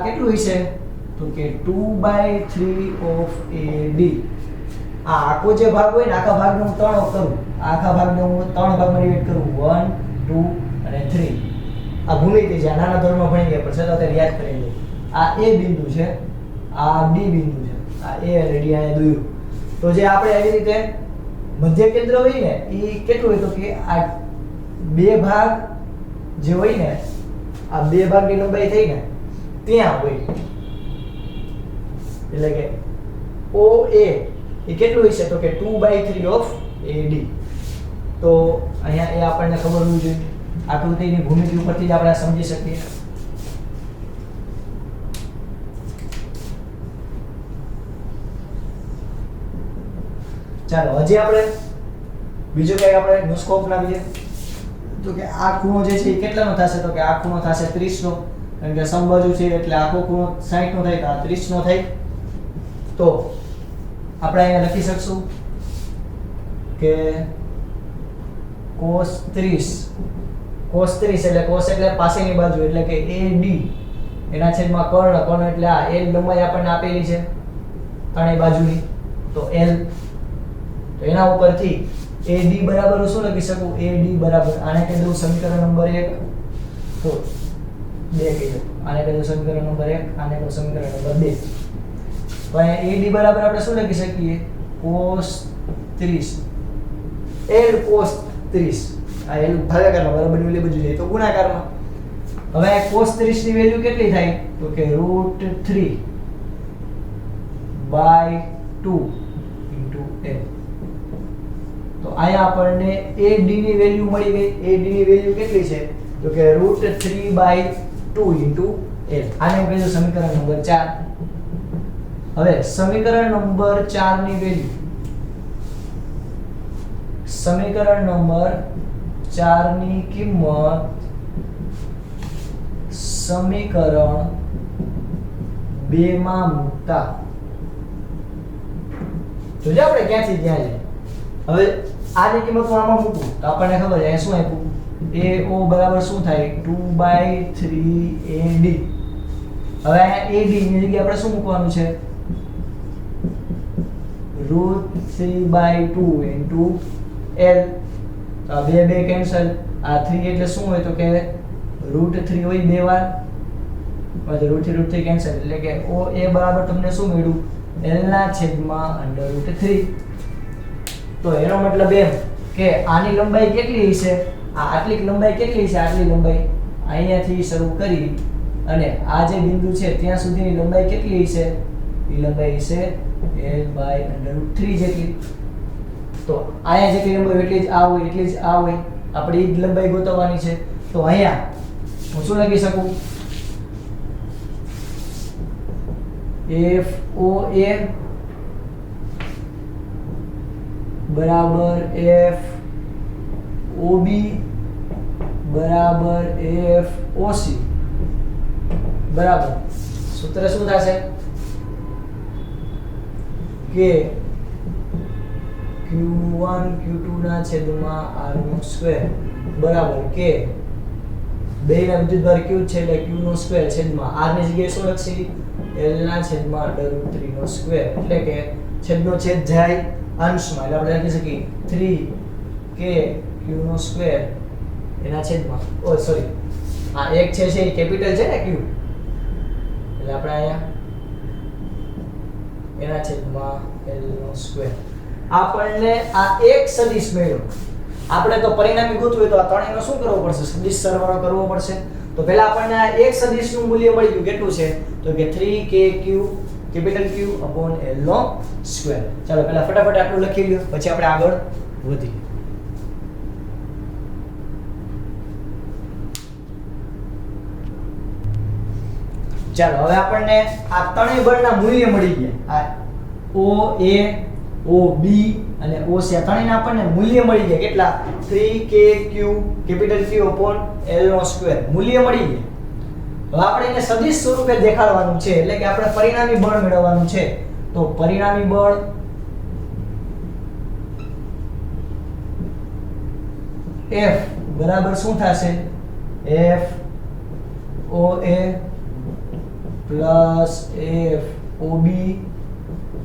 S1: કેટલું હશે? તો કે 2/3 of AD. આ આખો જે ભાગ હોય ને આખા ભાગને હું 3 કરું, આખા ભાગને હું 3 ભાગમાં ડિવાઈડ કરું 1 2 અને 3. આ ભૂમિતિ છે, નાના ધોરણમાં ભણી ગયા પણ છતાં અત્યારે યાદ કરી લો. આ A બિંદુ છે, આ D બિંદુ છે, આ A અને D અહીંયા દોર્યું. તો જે આપણે આવી રીતે મધ્ય કેન્દ્ર હોય ને એ કેટલું હોય? તો કે આ બે ભાગ જે હોય ને આ બે ભાગની લંબાઈ થઈ ને ત્યાં હોય. એટલે કે OA એ કેટલું હશે? તો કે 2/3 of AD. તો અહીંયા એ આપણને ખબર હોવી જોઈએ. આકૃતિની ભૂમિતિ ઉપરથી જ આપણે સમજી શકીએ. ચાલો હજી આપણે બીજું કઈ આપણે નુસ્ખો અપનાવીએ. તો કે આ ખૂણો જે છે એ કેટલાનો થશે? તો કે આ ખૂણો થશે 30 નો, કારણ કે સમબાજુ છે એટલે આખો ખૂણો 60 નો થાય તો આ 30 નો થાય. તો આપણે અહીંયા લખી શકશું કે cos 30 એટલે cos એટલે પાસેની બાજુ એટલે કે AD એના છેદમાં કર્ણ એટલે આ L લંબાઈ આપણને આપેલી છે ત્રણેય બાજુની, તો L. તો એના ઉપરથી AD બરાબર શું લખી શકું? AD બરાબર આને કહી દઉં સમીકરણ નંબર 1, તો 2 કહી દઉં. આને કહી દઉં સમીકરણ નંબર 1, આને કહી દઉં સમીકરણ નંબર 2. તો અહીંયા AD બરાબર આપણે શું લખી શકીએ? cos 30 L cos 30. આ L ભાગાકારમાં બરાબરની વેલ્યુ બધી જાય તો ગુણાકારમાં. હવે આ cos 30 ની વેલ્યુ કેટલી થાય? તો કે √3/2 * L. તો અહીંયા આપણને AD ની વેલ્યુ મળી ગઈ. AD ની વેલ્યુ કેટલી છે? તો કે √3/2 * L. આને હું કહી દઉં સમીકરણ નંબર 4. હવે સમીકરણ નંબર 4 ની વેલ્યુ, સમીકરણ નંબર 4 ની કિંમત સમીકરણ 2 માં મૂકતા જોજે આપણે ક્યાંથી ક્યાં જઈએ. હવે આની કિંમત હું આમાં મૂકું તો આપણને ખબર છે અહીંયા શું આપ્યું AO બરાબર શું થાય 2/3AD. હવે અહીંયા AD ની જગ્યાએ આપણે શું મૂકવાનું છે √3/2 into L. તો આ બે કેન્સલ. આ 3 એટલે શું હોય તો કે √3 હોય બે વાર પછી √3 કેન્સલ એટલે કે OA બરાબર તમને શું મળ્યું L ના છેદમાં √3. તો એનો મતલબ એમ કે આની લંબાઈ કેટલી હશે આટલી લંબાઈ કેટલી છે આટલી લંબાઈ અહીંયાથી શરૂ કરી અને આ જે બિંદુ છે ત્યાં સુધીની લંબાઈ કેટલી હશે એ લંબાઈ હશે L/√3 જેટલી. તો અહીંયા જેટલી લંબાઈ એટલી જ આ હોય એટલી જ આ હોય આપણે એ જ લંબાઈ ગોતવવાની છે. તો અહીંયા હું શું લખી શકું FOA બરાબર FOB બરાબર FOC બરાબર સૂત્ર શું થશે કે Q1 Q2 ના છેદમાં R નો સ્ક્વેર બરાબર કે બેયના વિદ્યુતભાર Q છે એટલે Q નો સ્ક્વેર છેદમાં R ની જગ્યાએ શું લખશી L ના છેદમાં √3 નો સ્ક્વેર એટલે કે છેદનો છેદ જાય અંશમાં એટલે આપણે લખી શકીએ 3k Q નો સ્ક્વેર એના છેદમાં સોરી આ એક છે એ કેપિટલ છે ને Q એટલે આપણે અહીંયા એના છેદમાં L નો સ્ક્વેર. આપણને આ એક સદિશ મળ્યો. આપણે તો પરિણામી ગોતવું હોય તો આ ત્રણેયનો શું કરવો પડશે સદિશ સરવાળો કરવો પડશે. તો પહેલા આપણને આ એક સદિશનું મૂલ્ય મળી ગયું કેટલું છે તો કે 3kq capital Q upon L નો સ્ક્વેર. ચાલો પહેલા ફટાફટ આટલું લખી લ્યો પછી આપણે આગળ વધીએ. ચાલો હવે આપણને આ ત્રણેય બળના મૂલ્ય મળી ગયા. આ OA OB અને OC આ ત્રણેયના આપણને મૂલ્ય મળી ગયા કેટલા 3kq capital Q upon L નો સ્ક્વેર મૂલ્ય મળી ગયા. હવે આપણે એને સદિશ સ્વરૂપે દેખાડવાનું છે એટલે કે આપણે પરિણામી બળ મેળવવાનું છે. તો પરિણામી બળ F બરાબર શું થશે FOA plus FOB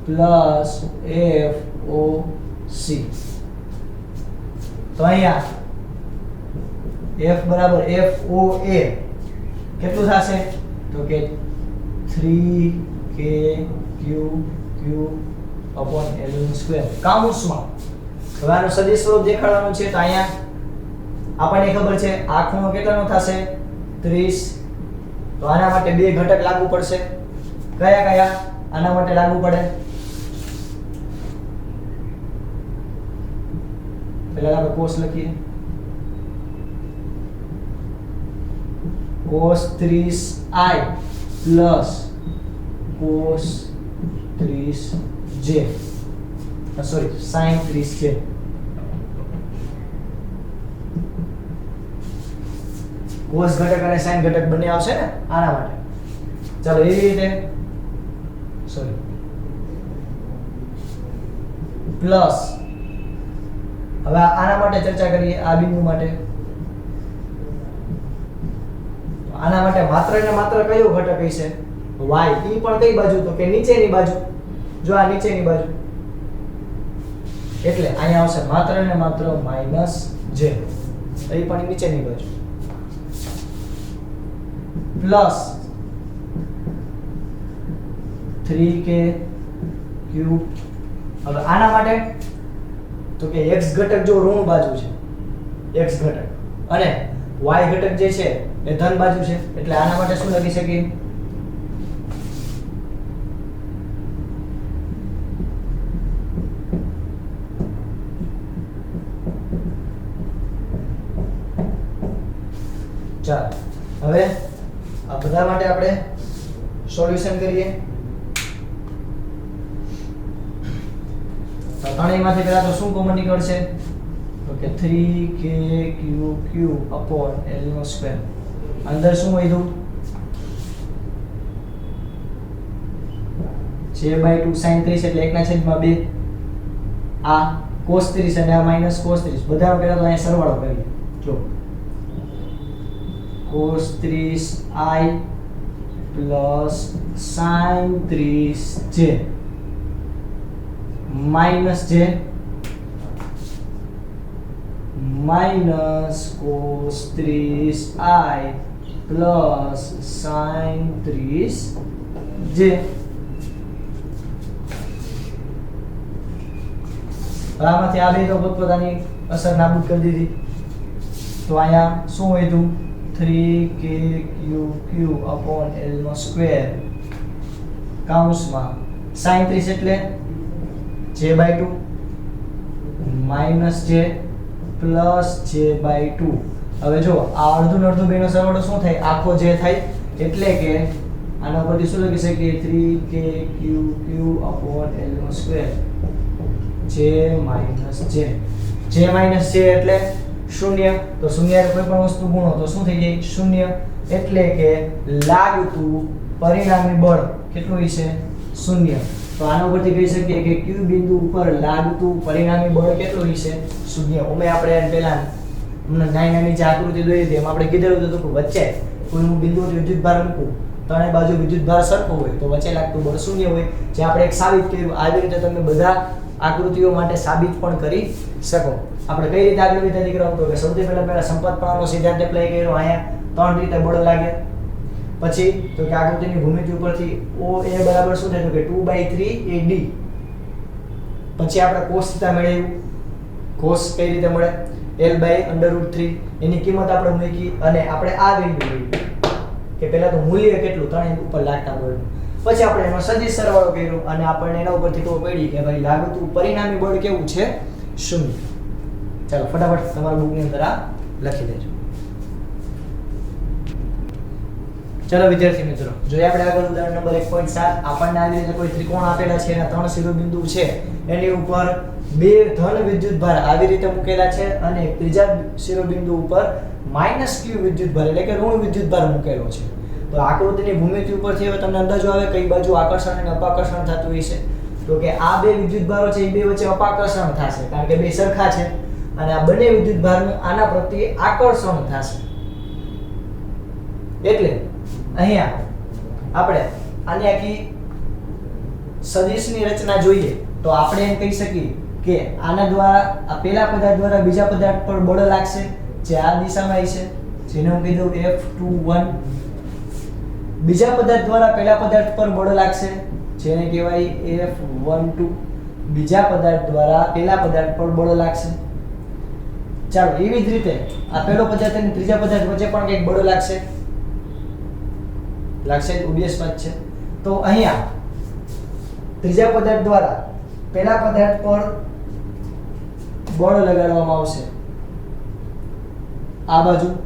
S1: plus FOC. તો અહીંયા F બરાબર FOA કેટલું થશે તો કે 3kq upon L નો સ્ક્વેર કૌંસમાં. હવે આનું સદિશ સ્વરૂપ દેખાડવાનું છે તો અહીંયા આપણને ખબર છે આ ખૂણો કેટલાનો થશે 30. તો આના માટે બે ઘટક લાગુ પડશે. કયા કયા આના માટે લાગુ પડે પહેલા આપણે cos લખીએ cos 30i plus cos 30j sorry sin 30j. cos ઘટક અને sin ઘટક બંને આવશે ને આના માટે. ચાલો એવી રીતે સોરી પ્લસ હવે આના માટે ચર્ચા કરીએ આ બિંદુ માટે. આના માટે માત્ર ને માત્ર કયો ઘટક હશે y. ઈ પણ કઈ બાજુ તો કે નીચેની બાજુ. જો આ નીચેની બાજુ એટલે અહીંયા આવશે માત્ર ને માત્ર -j. એ પણ નીચેની બાજુ પ્લસ 3k ક્યુબ. હવે આના માટે તો કે x ઘટક જો ઋણ બાજુ છે x ઘટક અને y ઘટક જે છે એ ધન બાજુ છે એટલે આના માટે શું લખી શકીએ ચાલો હવે આ બધા માટે આપણે સોલ્યુશન કરીએ. ત્રણેયમાંથી પહેલા તો શું કોમન નીકળશે તો કે 3kq upon L નો સ્ક્વેર. અંદર શું વધ્યું j/2 sin 30 એટલે 1/2 આ cos 30 અને આ માઈનસ cos 30 બધાનો પહેલા તો અહીંયા સરવાળો કરીએ જો cos 30i plus sin 30j minus j minus cos 30i plus sin 30j આમાંથી આ બે તો પોતપોતાની અસર નાબૂદ કરી દીધી તો અહીંયા શું વધ્યું 3kq/l નો સ્ક્વેર કૌંસમાં sin 30 એટલે j/2 minus j plus j/2 હવે જો આ અડધું ને અડધું બેનો સરવાળો શું થાય આખો j થાય એટલે કે આના પરથી શું લખી શકીએ 3kq/l નો સ્ક્વેર j માઈનસ j એટલે શૂન્ય તો શૂન્ય કોઈ પણ વસ્તુ ગુણો તો શું થઈ જાય શૂન્ય એટલે કે લાગતું પરિણામી બળ કેટલું હશે શૂન્ય તો આના ઉપરથી કહી શકીએ કે q બિંદુ ઉપર લાગતું પરિણામી બળ કેટલું હશે શૂન્ય અમે આપણે પહેલા નાની જે આકૃતિ દોરી હતી એમાં આપણે કીધેલું હતું કે વચ્ચે કોઈ બિંદુથી વિદ્યુતભાર મૂકવું ત્રણેય બાજુ વિદ્યુતભાર સરખો હોય તો વચ્ચે લાગતું બળ શૂન્ય હોય જે આપણે એક સાબિત કર્યું આવી રીતે તમે બધા આકૃતિઓ માટે સાબિત પણ કરી શકો આપણે કઈ રીતે આગળ વધ્યા દીકરાઓ તો કે સૌથી પહેલા સંપતપણાનો સિદ્ધાંત એપ્લાય કર્યો અહીંયા ત્રણ રીતે બળ લાગે પછી તો કે આકૃતિની ભૂમિતિ ઉપરથી OA બરાબર શું થાય તો કે 2/3 AD પછી આપણે cos θ મેળવ્યું cos કઈ રીતે મળે L/√3 એની કિંમત આપણે મૂકી અને આપણે આ વેલ્યુ મેળવી કે પહેલા તો મૂલ્ય કેટલું ત્રણેય ઉપર લાગતા બળનું પછી આપણે એનો સદિશ સરવાળો કર્યો અને આપણને એના ઉપરથી ખબર પડી કે ભાઈ લાગતું પરિણામી બળ કેવું છે શૂન્ય ચાલો ફટાફટ તમારા બુકની અંદર આ લખી દેજો ચલો વિદ્યાર્થી મિત્રો જોઈએ આપણે આગળ ઉદાહરણ નંબર 1.7 આપણને આવી રીતે કોઈ ત્રિકોણ આપેલા છે એના ત્રણ શિરોબિંદુ છે એની ઉપર બે ધન વિદ્યુતભાર આવી રીતે મૂકેલા છે અને ત્રીજા શિરોબિંદુ ઉપર -q વિદ્યુતભાર એટલે કે ઋણ વિદ્યુતભાર મૂકેલો છે તો આકૃતિની ભૂમિતિ ઉપરથી હવે તમને અંદાજો આવે કઈ બાજુ આકર્ષણ અને અપાકર્ષણ થતું હશે તો કે આ બે વિદ્યુતભારો છે એ બે વચ્ચે અપાકર્ષણ થશે કારણ કે બે સરખા છે અને આ બંને વિદ્યુતભારનું આના પ્રત્યે આકર્ષણ થશે એટલે અહીંયા આપણે આની આખી સદિશની રચના જોઈએ તો આપણે એમ કહી શકીએ કે આના દ્વારા આ પેલા પદાર્થ દ્વારા બીજા પદાર્થ પર બળ લાગશે જે આ દિશામાં હશે જેને હું કહી દઉં F21 બીજા પદાર્થ દ્વારા પેલા પદાર્થ પર બળ લાગશે જેને કહેવાય F12 બીજા પદાર્થ દ્વારા પેલા પદાર્થ પર બળ લાગશે ચાલો એવી જ રીતે આ પેલો પદાર્થ અને ત્રીજા પદાર્થ વચ્ચે પણ કંઈક બળ લાગશે ઓબ્વિયસ વાત છે તો અહીંયા ત્રીજા પદાર્થ દ્વારા પેલા પદાર્થ પર બળ લગાડવામાં આવશે આ બાજુ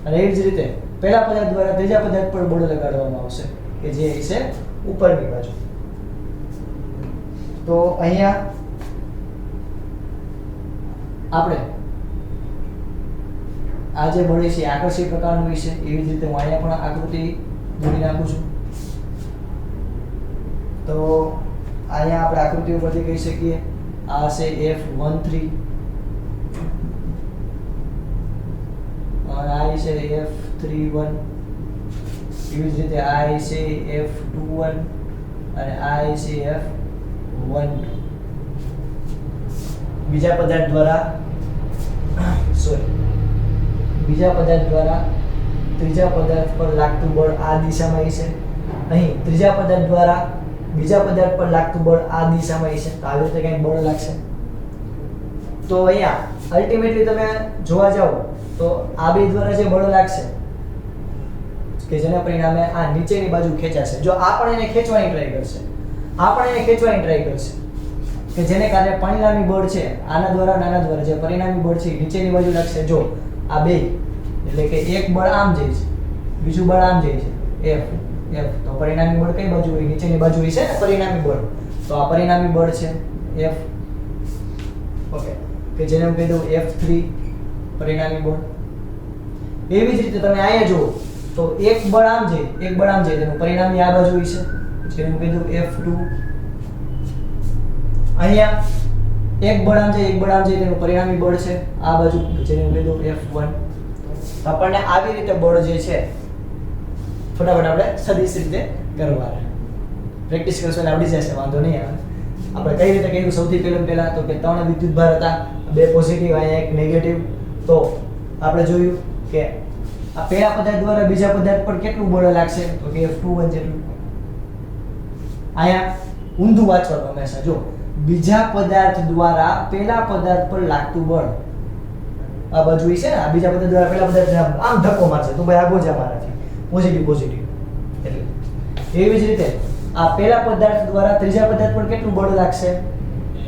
S1: અને એ જ રીતે પેલા પદાર્થ દ્વારા ત્રીજા પદાર્થ પર બળ લગાડવામાં આવશે કે જે છે ઉપરની બાજુ તો અહીંયા આપણે આ જે બળ છે આકર્ષી પ્રકારનું વિશે એવી જ રીતે હું અહીંયા પણ આકૃતિ દોરી નાખું છું તો અહીંયા આપણે આકૃતિ ઉપરથી કહી શકીએ આ છે F13 અને આ છે F31 એવી જ રીતે આ છે F21 અને આ છે F12 બીજા પદાર્થ દ્વારા ત્રીજા પદાર્થ પર લાગતું બળ આ દિશામાં હશે અહીં ત્રીજા પદાર્થ દ્વારા બીજા પદાર્થ પર લાગતું બળ આ દિશામાં હશે તો આવી રીતે કંઈક બળ લાગશે તો અહીંયા અલ્ટિમેટલી તમે જોવા જાઓ તો આ બે દ્વારા જે બળ લાગશે કે જેના પરિણામે આ નીચેની બાજુ ખેંચાશે જો આ પણ એને ખેંચવાની ટ્રાય કરશે કે જેને કારણે પરિણામી બળ છે આના દ્વારા અને આના દ્વારા જે પરિણામી બળ છે નીચેની બાજુ લાગશે જો આ બે એટલે કે એક બળ આમ જાય છે બીજું બળ આમ જાય છે F તો પરિણામી બળ કઈ બાજુ હોય નીચેની બાજુ હોય છે ને પરિણામી બળ તો આ પરિણામી બળ છે F ઓકે કે જેને હું કહી દઉં F3 પરિણામી બળ એવી જ રીતે તમે અહીંયા જુઓ તો એક બળ આમ જાય તેનું પરિણામી આ બાજુ હોય છે જેને હું કહી દઉં F2 અહીંયા એક બળ આમ જાય એક બળ આમ જાય તેનું પરિણામી બળ છે આ બાજુ જેને લીધું F1. તો આપણને આવી રીતે બળ જે છે ફટાફટ આપણે સદિશ રીતે કરવા પ્રેક્ટિસ કરશો એટલે આવડી જશે, વાંધો નહીં આવે. આપણે કઈ રીતે કર્યું સૌથી પહેલા તો કે 3 વિદ્યુતભાર હતા, 2 પોઝિટિવ અને 1 નેગેટિવ. તો આપણે જોયું કે આ પહેલા પદાર્થ દ્વારા બીજા પદાર્થ પર કેટલું બળ લાગશે તો કે F21 જેટલું. અહીંયા ઊંધું વાંચવાનું હંમેશા. જો બીજા પદાર્થ દ્વારા પહેલા પદાર્થ પર લાગતું બળ આ બાજુ છે ને, આ બીજા પદાર્થ દ્વારા પહેલા પદાર્થ આમ ધક્કો મારશે તો ભાઈ આગો જ મારાથી પોઝિટિવ એટલે એવી જ રીતે આ પહેલા પદાર્થ દ્વારા ત્રીજા પદાર્થ પર કેટલું બળ લાગશે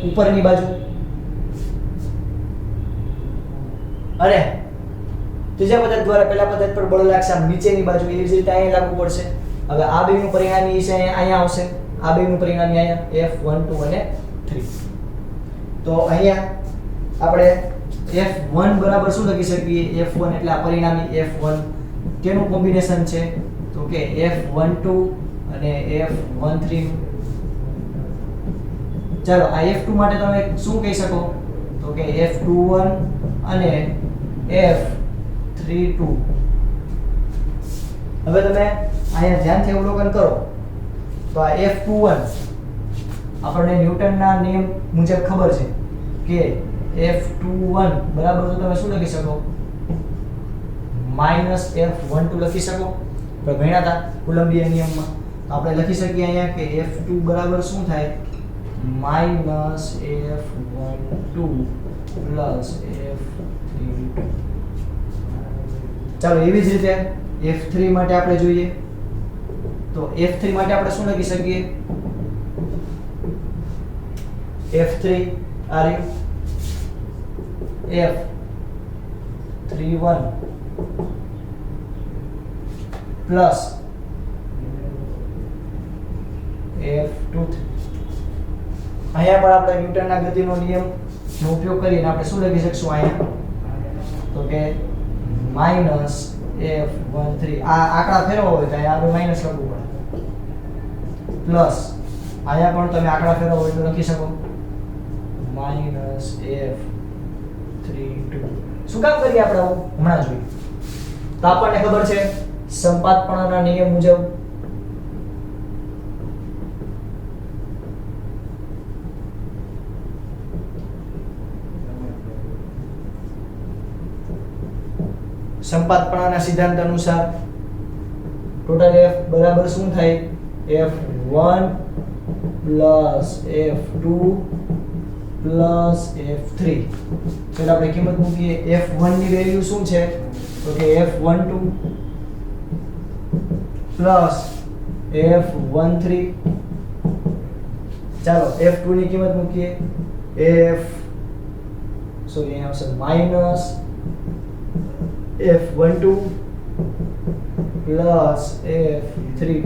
S1: ઉપરની બાજુ, અને ત્રીજા પદાર્થ દ્વારા પહેલા પદાર્થ પર બળ લાગશે આમ નીચેની બાજુ. એવી જ રીતે અહીંયા લાગુ પડશે. હવે આ બેનું પરિણામી છે અહીંયા આવશે, આ બેનું પરિણામી અહીંયા F12 અને 3. તો અહીંયા આપણે F1 બરાબર શું લખી શકીએ, F1 એટલે આ પરિણામી F1 તેનું કોમ્બિનેશન છે તો કે F12 અને F13. ચાલો આ F2 માટે તમે શું કહી શકો તો કે F21 અને F32. હવે તમે અહીંયા ધ્યાનથી અવલોકન કરો તો આ F21 આપણને ન્યૂટનના નિયમ મુજબ ખબર છે કે F21 બરાબર તો તમે શું લખી શકો -F12 લખી શકો. પણ ભણ્યા હતા કુલમ્બીય નિયમમાં તો આપણે લખી શકીએ અહીંયા કે F2 બરાબર શું થાય -F12 F32. ચાલો એવી જ રીતે F3 માટે આપણે જોઈએ તો F3 માટે આપણે શું લખી શકીએ F3 આ F31 પ્લસ F23. અહીંયા પણ આપણે ન્યૂટનના ગતિનો નિયમનો ઉપયોગ કરીને આપણે શું લખી શકશું અહીંયા તો કે -F13. આ આંકડા ફેરવવા હોય તો અહીંયા આપણે માઈનસ લખવું પડે, પ્લસ અહીંયા પણ તમે આંકડા ફેરવવા હોય તો લખી શકો -F32. શું કામ કરીએ આપણે હમણાં જોઈએ તો આપણને ખબર છે સંપાતપણાના નિયમ મુજબ સંપાતપણાના સિદ્ધાંત અનુસાર ટોટલ F બરાબર શું થાય F1 + F2 + F3. ચાલો આપણે કિંમત મૂકીએ. F1 ની વેલ્યુ શું છે તો કે F12 + F13. ચાલો F2 ની કિંમત મૂકીએ અહીંયા આવશે -F12 + F32.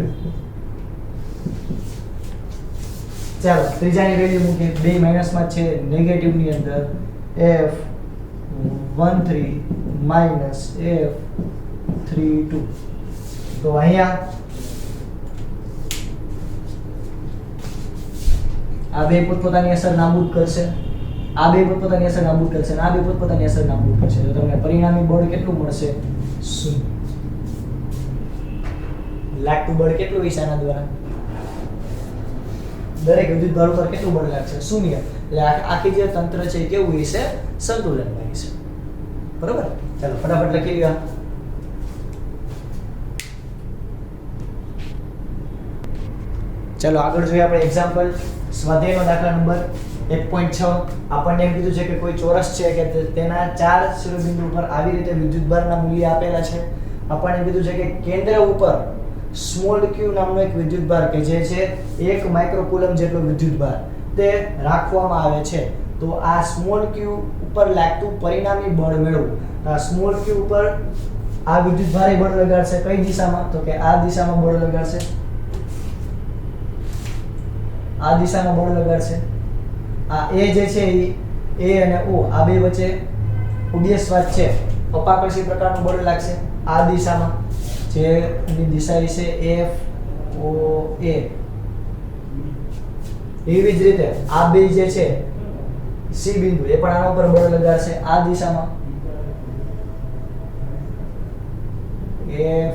S1: ચાલો ત્રીજાની વેલ્યુ મૂકીએ, બે માઈનસમાં છે નેગેટિવ ની અંદર F13 - F32. તો અહીંયા આ બે પોતપોતાની અસર નાબૂદ કરશે, આ બે પોતપોતાની અસર નાબૂદ કરશે અને આ બે પોતપોતાની અસર નાબૂદ કરશે. તો તમને પરિણામી બળ કેટલું મળશે 0. લાગતું બળ કેટલું હશે આના દ્વારા દરેક વિદ્યુતભાર ઉપર કેટલું બળ લાગશે 0. એટલે આખી જે તંત્ર છે એ કેવું હશે સંતુલનમાં હશે. બરોબર. ચાલો ફટાફટ લખી લ્યો. ચાલો આગળ જોઈએ આપણે એક્ઝામ્પલ સ્વાધ્યાયનો દાખલા નંબર 1.6. આપણને એમ કીધું છે કે કોઈ ચોરસ છે કે તેના 4 શિરોબિંદુ ઉપર આવી રીતે વિદ્યુતભારના મૂલ્ય આપેલા છે. આપણને એમ કીધું છે કે કેન્દ્ર ઉપર સ્મોલ q નામનો એક વિદ્યુતભાર કે જે છે 1 માઇક્રોકુલમ જેટલો વિદ્યુતભાર તે રાખવામાં આવે છે. તો આ સ્મોલ q ઉપર લાગતું પરિણામી બળ મેળવવું. આ સ્મોલ q ઉપર આ વિદ્યુતભારે બળ લગાડશે કઈ દિશામાં તો કે આ દિશામાં બળ લગાડશે, આ દિશામાં બળ લગાડશે. આ a જે છે એ a અને o આ બે વચ્ચે ઉદ્દેશવાદ છે, અપાકર્ષી પ્રકારનું બળ લાગશે આ દિશામાં, જેની દિશા છે F O A. એવી જ રીતે આ બે જે છે સી બિંદુ એ પણ આના ઉપર બળ લગાડશે આ દિશામાં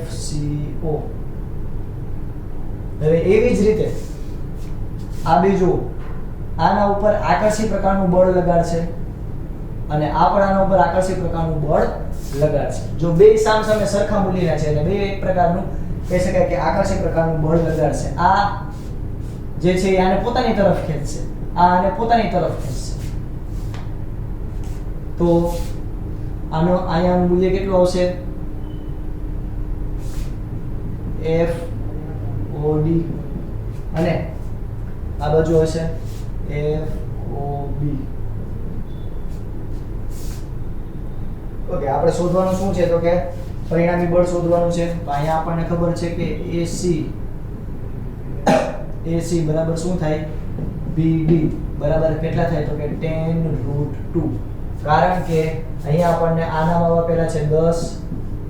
S1: FCO. હવે એવી જ રીતે આ બીજું આના ઉપર આકર્ષી પ્રકારનું બળ લગાડશે અને આ પણ આના ઉપર આકર્ષી પ્રકારનું બળ લગાડશે. જો બે સામસામે સરખા મૂલ્યના છે અને બે એક પ્રકારનું કહી શકાય કે આકર્ષી પ્રકારનું બળ લગાડશે. આ જે છે એ આને પોતાની તરફ ખેંચશે, આ આને પોતાની તરફ ખેંચશે. તો આનો અહીંયા મૂલ્ય કેટલું આવશે? FOD અને આ બાજુ હશે FOB. ઓકે, આપણે શોધવાનું શું છે તો કે પરિણામી બળ શોધવાનું છે. તો અહીંયા આપણને ખબર છે કે AC બરાબર શું થાય? BD બરાબર કેટલા થાય તો કે tan√2. કારણ કે અહીંયા આપણને આનામાં આપેલા છે 10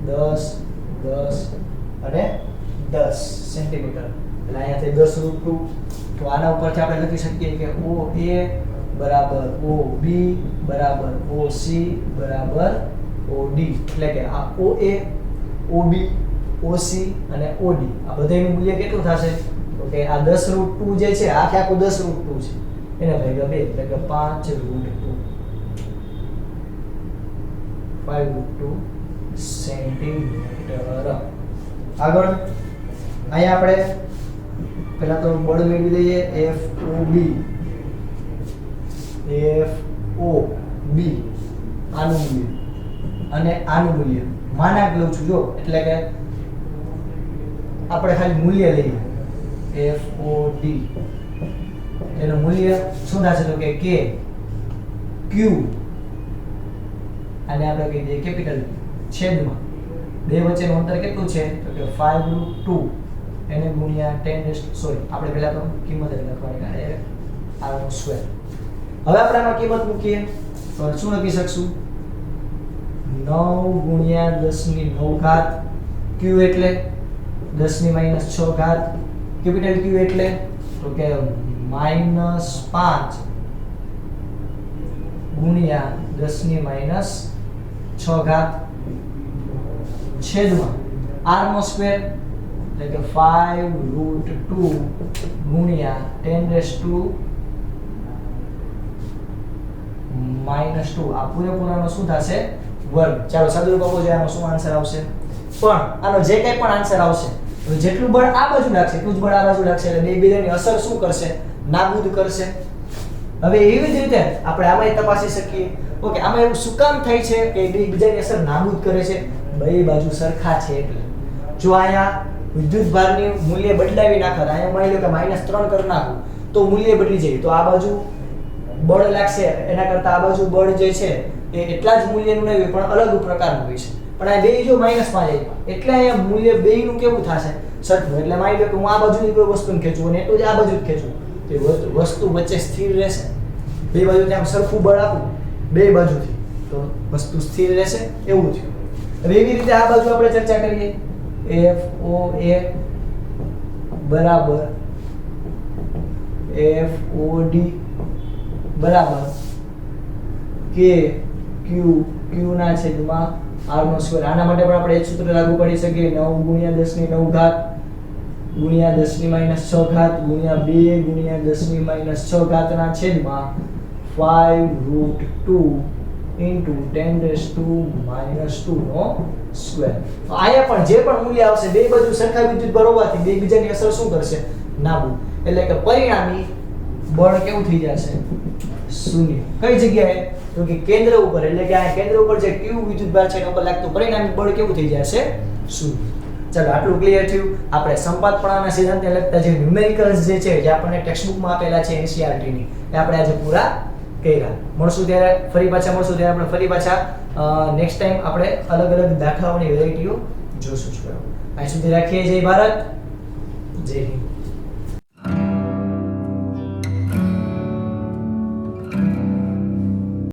S1: 10 10 અને 10 સેન્ટીમીટર. એટલે અહીંયાથી 10√2. તો આના ઉપરથી આપણે લખી શકીએ કે OA બરાબર OB બરાબર OC બરાબર OD. એટલે કે આ OA OB OC અને OD આ બધાનું મૂલ્ય કેટલું થશે તો કે આ 10√2 જે છે આખે આખું 10√2 છે એને ભાગ્યા 2 એટલે કે 5√2 5√2 સેન્ટીમીટર. આગળ અહીંયા આપણે પહેલા તો બળ મેળવી લઈએ FOB આનું મૂલ્ય અને આનું મૂલ્ય માનાક લઉં છું જો, એટલે કે આપણે ખાલી મૂલ્ય લઈએ FOD એનું મૂલ્ય શું થશે તો કે K Q અને આપણે કહી દઈએ કેપિટલ છેદમાં બે વચ્ચેનું અંતર કેટલું છે તો કે 5√2 એને ગુણ્યા 10 સોરી આપણે પહેલા તો કિંમત જ લખવાની ડાયરેક્ટ r² હવે આપણે આમાં કિંમત મૂકીએ તો શું લખી શકશું 9 ગુણ્યા 10⁹ Q એટલે 10⁻6 કેપિટલ Q એટલે તો કે -5 ગુણ્યા 10⁻6 છેદમાં r² એટલે કે 5√2 ગુણ્યા 10⁻2 આ પૂરેપૂરાનો શું થશે વર્ગ. ચાલો સાદુરૂપ આપો જોઈએ આનો શું આન્સર આવશે. પણ આનો જે કંઈ પણ આન્સર આવશે તો જેટલું બળ આ બાજુ લાગશે એટલું જ બળ આ બાજુ લાગશે એટલે બે બીજાની અસર શું કરશે? નાબૂદ કરશે. હવે એવી જ રીતે આપણે આમાં તપાસી શકીએ. ઓકે, આમાં એવું શું કામ થાય છે કે બે બીજાની અસર નાબૂદ કરે છે? બે બાજુ સરખા છે એટલે. જો અહીંયા વિદ્યુત ભારની મૂલ્ય બદલાવી નાખત, અહીંયા માની લો કે -3 કરી નાખું તો મૂલ્ય બદલી જાય, તો આ બાજુ બળ લાગશે એના કરતા આ બાજુ બળ જે છે એ એટલા જ મૂલ્યનું નહીં પણ અલગ પ્રકારનું હોય છે. પણ આ બે જો -5 જાય એટલે અહીંયા મૂલ્ય બેયનું કેવું થશે? સરખું. એટલે માની લો કે હું આ બાજુની કોઈ વસ્તુને ખેંચું અને એટલું જ આ બાજુ જ ખેંચું તો વસ્તુ વચ્ચે સ્થિર રહેશે. બે બાજુથી આમ સરખું બળ આપું બે બાજુથી તો વસ્તુ સ્થિર રહેશે. એવું થયું. હવે એવી રીતે આ બાજુ આપણે ચર્ચા કરીએ FOA બરાબર FOD બરાબર K Q ના છેદમાં r². આના માટે પણ આપણે એક સૂત્ર લાગુ કરી શકીએ 9 ગુણ્યા 10⁹ ગુણ્યા 10⁻6 ગુણ્યા 2 ગુણ્યા 10⁻6 ના છેદમાં 5√2 into 10⁻2 નો સ્ક્વેર. તો આયા પણ જે પણ મૂલ્ય આવશે બે બાજુ સરખા વિદ્યુત બળ હોવાથી બે બીજાની અસર શું કરશે? નાબૂદ. એટલે કે પરિણામી બળ કેવું થઈ જશે? શૂન્ય. કઈ જગ્યાએ? તો કે કેન્દ્ર ઉપર. એટલે કે આ કેન્દ્ર ઉપર જે Q વિદ્યુત ભાર છે એના ઉપર લાગતું પરિણામી બળ કેવું થઈ જશે? શૂન્ય. ચાલો આટલું ક્લિયર થયું. આપણે સંપાતપણાના સિદ્ધાંતને લગતા જે ન્યુમેરિકલ્સ જે છે જે આપણને ટેક્સ્ટબુકમાં આપેલા છે NCERT ની એ આપણે આજે પૂરા કર્યા. મળશું ત્યારે ફરી પાછા આપણે ફરી પાછા નેક્સ્ટ ટાઈમ આપણે અલગ અલગ દાખલાઓની વેરાયટીઓ જોશું. અહીં સુધી રાખીએ. જય ભારત, જય હિન્દ.